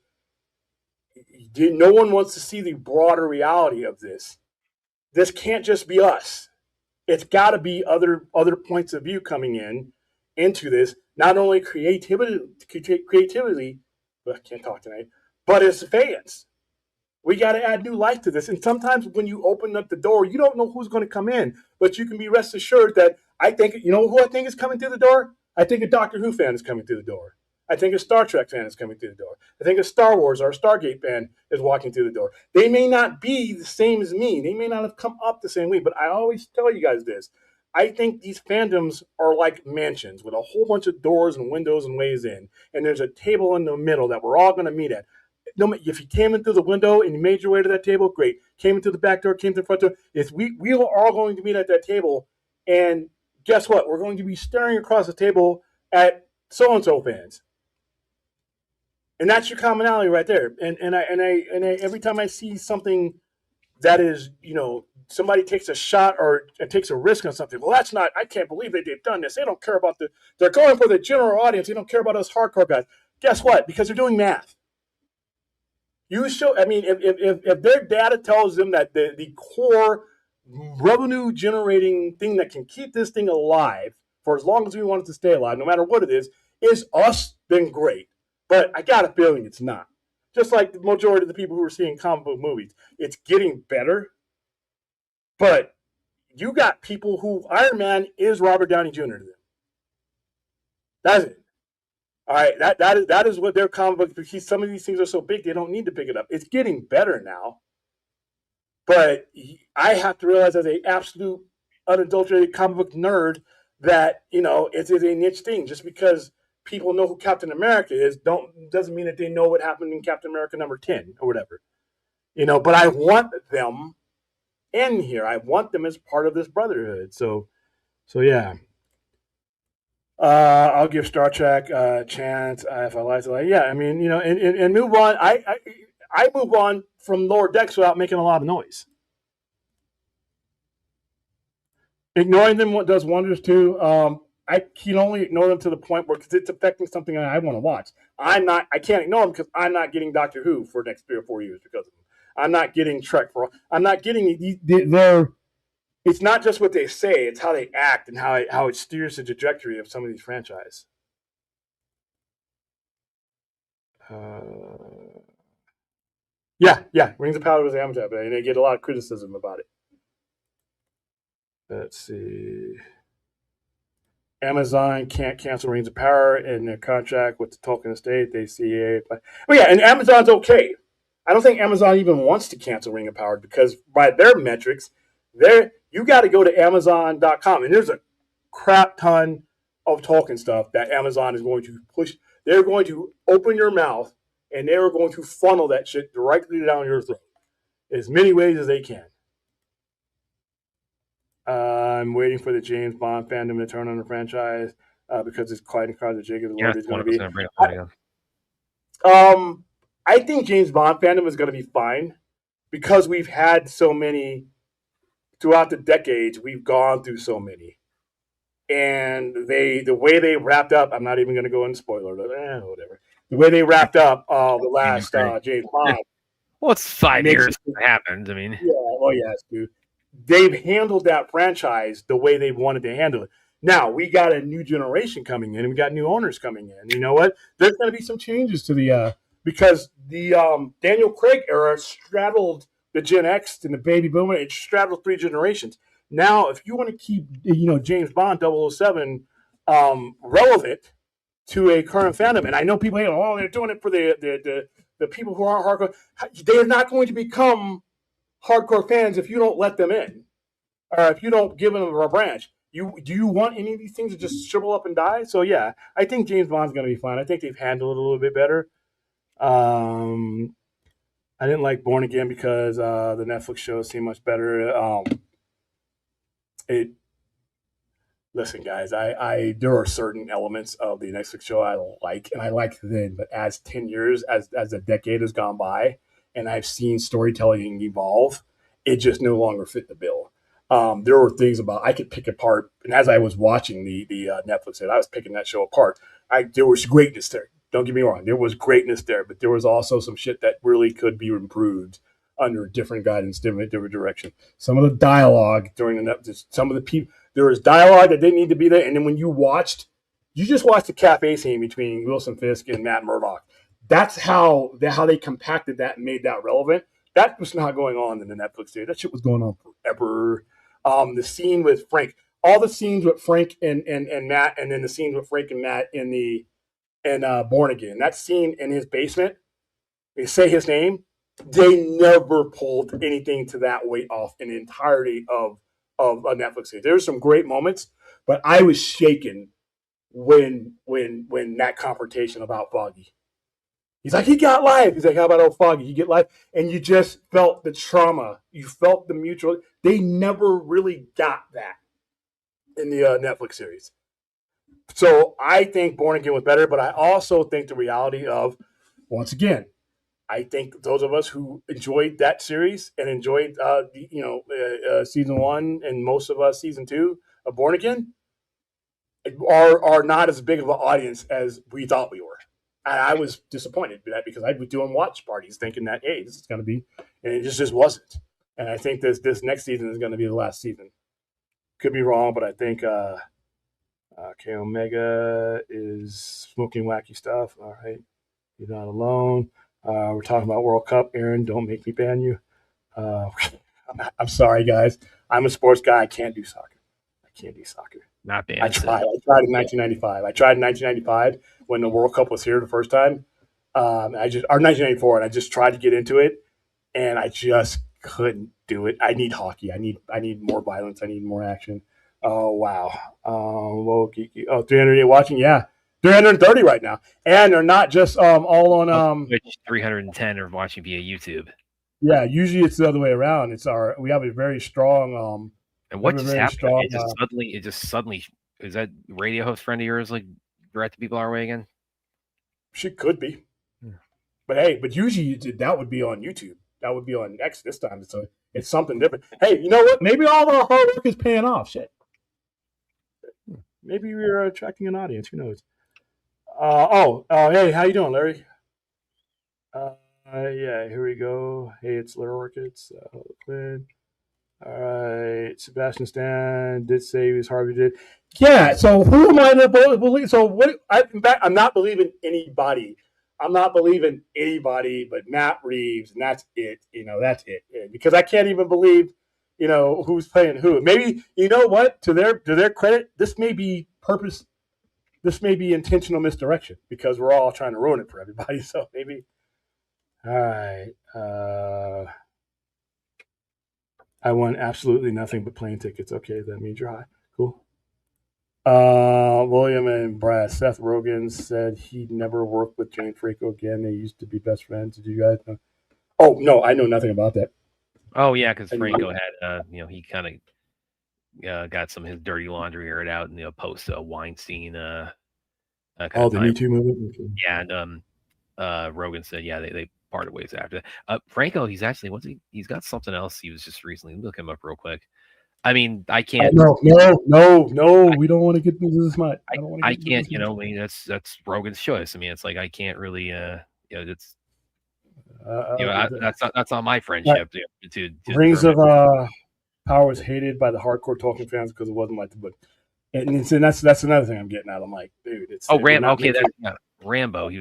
no one wants to see the broader reality of this. This can't just be us. It's got to be other points of view coming into this. Not only creativity. I can't talk tonight. But as fans, we got to add new life to this. And sometimes when you open up the door, you don't know who's going to come in. But you can be rest assured that I think, who I think is coming through the door? I think a Doctor Who fan is coming through the door. I think a Star Trek fan is coming through the door. I think a Star Wars or a Stargate fan is walking through the door. They may not be the same as me. They may not have come up the same way, but I always tell you guys this. I think these fandoms are like mansions with a whole bunch of doors and windows and ways in, and there's a table in the middle that we're all going to meet at. No, if you came in through the window and you made your way to that table, great. Came into the back door, came to the front door. We are all going to meet at that table, and guess what? We're going to be staring across the table at so-and-so fans. And that's your commonality right there. And I every time I see something that is, somebody takes a shot or takes a risk on something. Well, that's not, I can't believe they've done this. They don't care about they're going for the general audience. They don't care about us hardcore guys. Guess what? Because they're doing math. If their data tells them that the core revenue generating thing that can keep this thing alive for as long as we want it to stay alive, no matter what it is us, then great. But I got a feeling it's not. Just like the majority of the people who are seeing comic book movies, it's getting better. But you got people who Iron Man is Robert Downey Jr. to them. That's it. All right, that is what their comic book. Because some of these things are so big, they don't need to pick it up. It's getting better now, but I have to realize, as an absolute unadulterated comic book nerd, that it's a niche thing. Just because people know who Captain America is, doesn't mean that they know what happened in Captain America #10 or whatever. But I want them in here. I want them as part of this brotherhood. So yeah. I'll give Star Trek a chance if I like it. Yeah, and move on. I move on from Lower Decks without making a lot of noise. Ignoring them does wonders too. I can only ignore them to the point where, because it's affecting something I want to watch. I can't ignore them because I'm not getting Doctor Who for the next 3 or 4 years because of them. I'm not getting Trek I'm not getting it's not just what they say, it's how they act and how it steers the trajectory of some of these franchises. Yeah. Rings of Power was Amazon, and they get a lot of criticism about it. Let's see. Amazon can't cancel Rings of Power in their contract with the Tolkien estate. They see it. And Amazon's okay. I don't think Amazon even wants to cancel Ring of Power because by their metrics, you got to go to Amazon.com, and there's a crap ton of Tolkien stuff that Amazon is going to push. They're going to open your mouth, and they're going to funnel that shit directly down your throat as many ways as they can. I'm waiting for the James Bond fandom to turn on the franchise because it's quite incredible. Jake is what it's going to be. I think James Bond fandom is going to be fine because we've had so many throughout the decades. We've gone through so many, and the way they wrapped up. I'm not even going to go into spoiler, whatever. The way they wrapped up the last James Bond. Well, it's 5 years it happened. Yeah. Well, yes, dude. They've handled that franchise the way they wanted to handle it. Now, we got a new generation coming in, and we got new owners coming in. You know what? There's going to be some changes to the because the Daniel Craig era straddled the Gen X and the baby boomer. It straddled 3 generations. Now, if you want to keep James Bond 007 relevant to a current fandom, and I know people hate, they're doing it for the people who aren't hardcore. They're not going to become hardcore fans if you don't let them in, or if you don't give them a branch. Do you want any of these things to just shrivel up and die? So yeah, I think James Bond's going to be fine. I think they've handled it a little bit better. I didn't like Born Again because the Netflix show seemed much better. Listen, guys, there are certain elements of the Netflix show I like, and I liked then. But as 10 years, as a decade has gone by, and I've seen storytelling evolve, it just no longer fit the bill. There were things about I could pick apart, and as I was watching the Netflix, I was picking that show apart. There was greatness there. Don't get me wrong, there was greatness there, but there was also some shit that really could be improved under different guidance, different direction. Some of the dialogue during some of the people, there was dialogue that didn't need to be there, and then when you just watched the cafe scene between Wilson Fisk and Matt Murdock. That's how they compacted that and made that relevant. That was not going on in the Netflix series. That shit was going on forever. The scene with Frank, all the scenes with Frank and Matt, and then the scenes with Frank and Matt in the in Born Again. That scene in his basement, they say his name. They never pulled anything to that weight off in the entirety of a Netflix series. There were some great moments, but I was shaken when that confrontation about Foggy. He's like, he got life. He's like, how about old Foggy? You get life. And you just felt the trauma. You felt the mutual. They never really got that in the Netflix series. So I think Born Again was better, but I also think the reality of, once again, I think those of us who enjoyed that series and enjoyed, season 1 and most of us season 2 of Born Again are not as big of an audience as we thought we were. And I was disappointed with that because I was doing watch parties thinking that, hey, this is going to be, and it just wasn't. And I think this next season is going to be the last season. Could be wrong, but I think K Omega is smoking wacky stuff. All right, you're not alone. We're talking about World Cup. Aaron, don't make me ban you. I'm sorry, guys. I'm a sports guy. I can't do soccer. Not banned. I tried in 1995. I tried in 1995 when the World Cup was here the first time. Or 1994, and I just tried to get into it, and I just couldn't do it. I need hockey. I need more violence. I need more action. Oh wow. 308 watching. Yeah, 330 right now, and they're not just all on Which 310 are watching via YouTube. Yeah, usually it's the other way around. We have a very strong and what just happened? Strong, it just suddenly is that radio host friend of yours like direct people our way again? She could be. Yeah. But usually that would be on YouTube. That would be on X this time. So it's something different. Hey, you know what? Maybe all the hard work is paying off. Shit. Maybe we're attracting an audience. Who knows? Hey, how you doing, Larry? Yeah, here we go. Hey, it's Larry Orchids. Quinn. All right, Sebastian Stan did say he was Harvey did. Yeah, so who am I to believe? So what? I'm not believing anybody. I'm not believing anybody but Matt Reeves, and that's it. That's it. Because I can't even believe, who's playing who. Maybe what? To their credit, this may be purpose. This may be intentional misdirection because we're all trying to ruin it for everybody. So maybe. All right. I won absolutely nothing but plane tickets. Okay, that means you're high. Cool. William and Brad. Seth Rogen said he'd never work with Jane Franco again. They used to be best friends. Did you guys know? Oh, no, I know nothing about that. Oh, yeah, because Franco had, he kind of got some of his dirty laundry aired out in post Weinstein. The Me Too movement? Yeah, and Rogen said, yeah, they parted ways after that. Franco, he's got something else he was just recently. Look him up real quick. I mean, I can't. No, we don't want to get into this much. I can't, I mean, that's Rogen's choice. I mean, it's like, I can't really, it's, that's not my friendship. To Rings of Power was hated by the hardcore Tolkien fans because it wasn't like the book. And that's another thing I'm getting at. I'm like, dude, it's Rambo. Okay, that's Rambo. He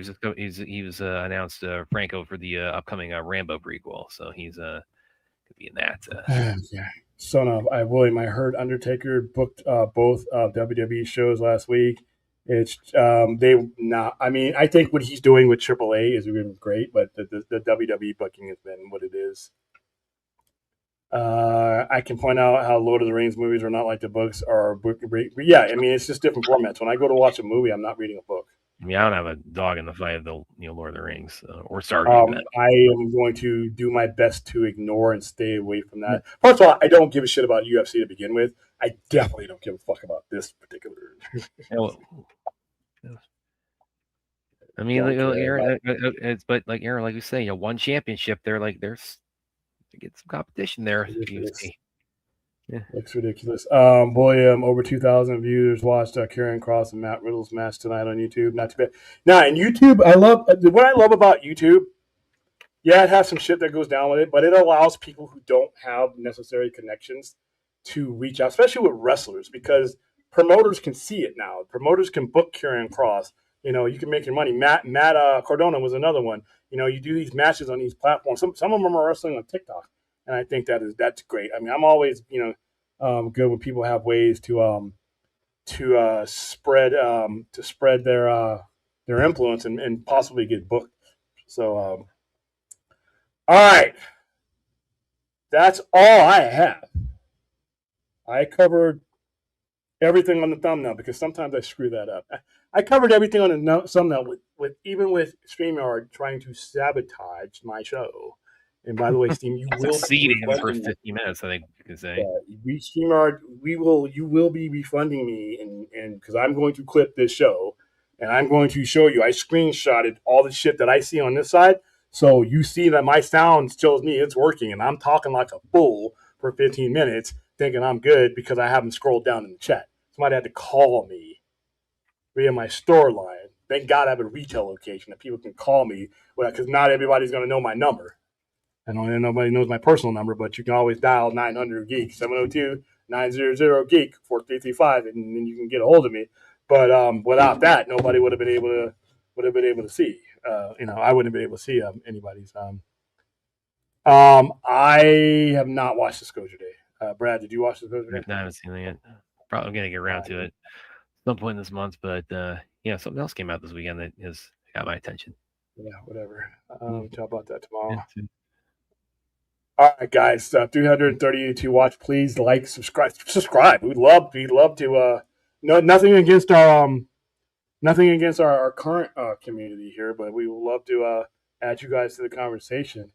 was announced Franco for the upcoming Rambo prequel, so he's could be in that. Yeah. Son of William. I heard Undertaker booked both WWE shows last week. It's I mean, I think what he's doing with AAA is really great, but the WWE booking has been what it is. I can point out how Lord of the Rings movies are not like the books are. Yeah, I mean, it's just different formats. When I go to watch a movie, I'm not reading a book. I mean, I don't have a dog in the fight of the Lord of the Rings or Star Wars. I am going to do my best to ignore and stay away from that. First of all, I don't give a shit about UFC to begin with. I definitely don't give a fuck about this particular. I mean, Aaron, but like Aaron, like you say, one championship. They're like there's to get some competition there. Yeah. Looks ridiculous. William, over 2,000 viewers watched Karrion Kross and Matt Riddle's match tonight on YouTube. Not too bad. Now, in YouTube, what I love about YouTube, yeah, it has some shit that goes down with it, but it allows people who don't have necessary connections to reach out, especially with wrestlers, because promoters can see it now. Promoters can book Karrion Kross. You can make your money. Matt Cardona was another one. You do these matches on these platforms. Some of them are wrestling on TikTok. And I think that's great. I mean, I'm always, good when people have ways to spread their their influence and possibly get booked. So, all right, that's all I have. I covered everything on the thumbnail because sometimes I screw that up. I covered everything on the thumbnail with StreamYard trying to sabotage my show. And by the way, Steam, you will succeeding in the refunding first 50 minutes. I think you can say. StreamYard, you will be refunding me, and because I'm going to clip this show, and I'm going to show you. I screenshotted all the shit that I see on this side, so you see that my sound tells me it's working, and I'm talking like a fool for 15 minutes, thinking I'm good because I haven't scrolled down in the chat. Somebody had to call me via my store line. Thank God I have a retail location that people can call me, because not everybody's going to know my number. I don't know, nobody knows my personal number, but you can always dial 900-GEEK, 702-900-GEEK, 4335, and then you can get a hold of me. But without that, nobody would have been able to see. I wouldn't have been able to see anybody's. I have not watched Disclosure Day. Brad, did you watch Disclosure Day? I haven't seen it yet. Probably gonna get around to it some point this month, but something else came out this weekend that has got my attention. Yeah, whatever. We'll talk about that tomorrow. Yeah, all right, guys. 330 to watch. Please like, subscribe. We'd love to. Nothing against our current community here, but we would love to add you guys to the conversation.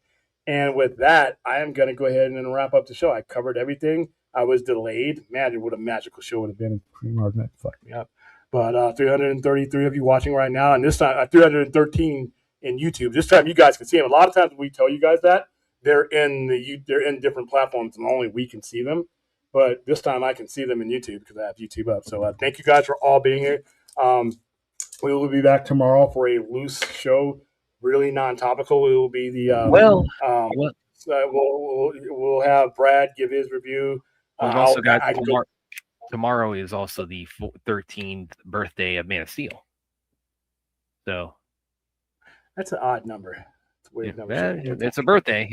And with that, I am going to go ahead and wrap up the show. I covered everything. I was delayed. Imagine what a magical show would have been. That fucked me up. But 333 of you watching right now, and this time 313 in YouTube. This time you guys can see them. A lot of times we tell you guys that they're in different platforms and only we can see them. But this time I can see them in YouTube because I have YouTube up. So thank you guys for all being here. We will be back tomorrow for a loose show, really non-topical. We will be the we'll have Brad give his review. We've also got tomorrow is also the 13th birthday of Man of Steel. So that's an odd number. It's a weird number. It's a birthday,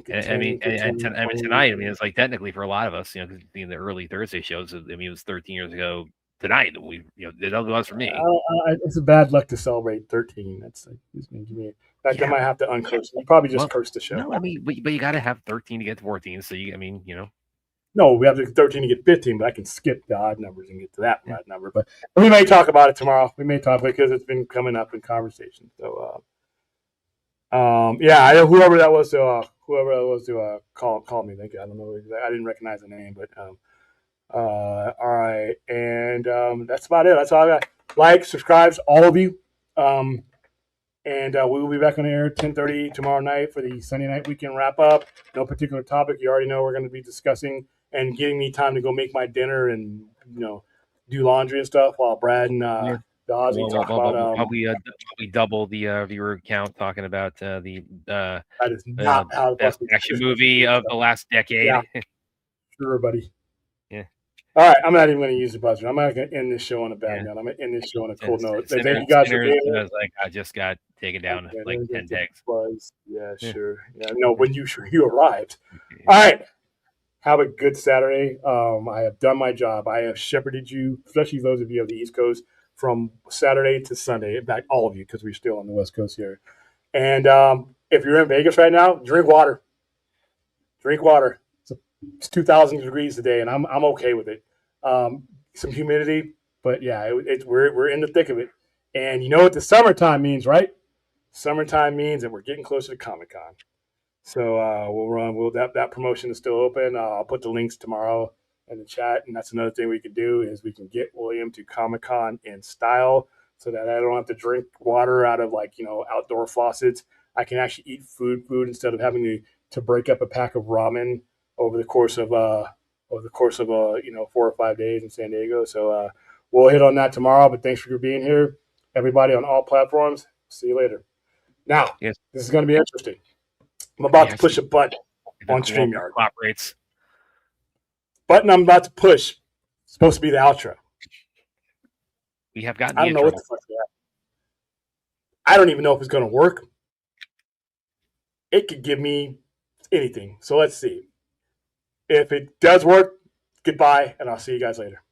tonight, it's like technically for a lot of us, because in the early Thursday shows, it was 13 years ago tonight. It was for me. It's a bad luck to celebrate 13. That's like, he's going to give me. In fact, I might have to uncurse. You probably just curse the show. No, but you got to have 13 to get to 14. So No, we have to 13 to get 15, but I can skip the odd numbers and get to that odd number. But we may talk about it tomorrow. We may talk because it's been coming up in conversation. So, whoever that was to call me. Thank you. I don't know. I didn't recognize the name, but all right, and that's about it. That's all I got. Like, subscribe, all of you. And we will be back on the air at 10:30 tomorrow night for the Sunday night weekend wrap up. No particular topic. You already know we're going to be discussing and giving me time to go make my dinner and do laundry and stuff while Brad and Ozzy talk about probably double the viewer count talking about the that is not how best action movie of the last decade. Yeah. Sure, buddy. Yeah. All right, I'm not even going to use the buzzer. I'm not going to end this show on a bad note. I'm going to end this show on a cool note. Thank you guys for being here. I just got taken down like 10 tags. Yeah, sure. Yeah, no, when you arrived. All right. Have a good Saturday. I have done my job. I have shepherded you, especially those of you on the East Coast, from Saturday to Sunday. In fact, all of you, because we're still on the West Coast here. And if you're in Vegas right now, drink water. Drink water. It's 2,000 degrees today, and I'm okay with it. Some humidity, but yeah, we're in the thick of it. And you know what the summertime means, right? Summertime means that we're getting closer to Comic-Con. So that promotion is still open. I'll put the links tomorrow in the chat, and that's another thing we can do is we can get William to Comic-Con in style, so that I don't have to drink water out of outdoor faucets. I can actually eat food instead of having to break up a pack of ramen over the course of 4 or 5 days in San Diego. So we'll hit on that tomorrow. But thanks for being here, everybody on all platforms. See you later. Now, This is going to be interesting. I'm about to push a button on StreamYard. Button I'm about to push is supposed to be the outro. We have gotten. I don't know what the fuck that. I don't even know if it's going to work. It could give me anything. So let's see. If it does work, goodbye, and I'll see you guys later.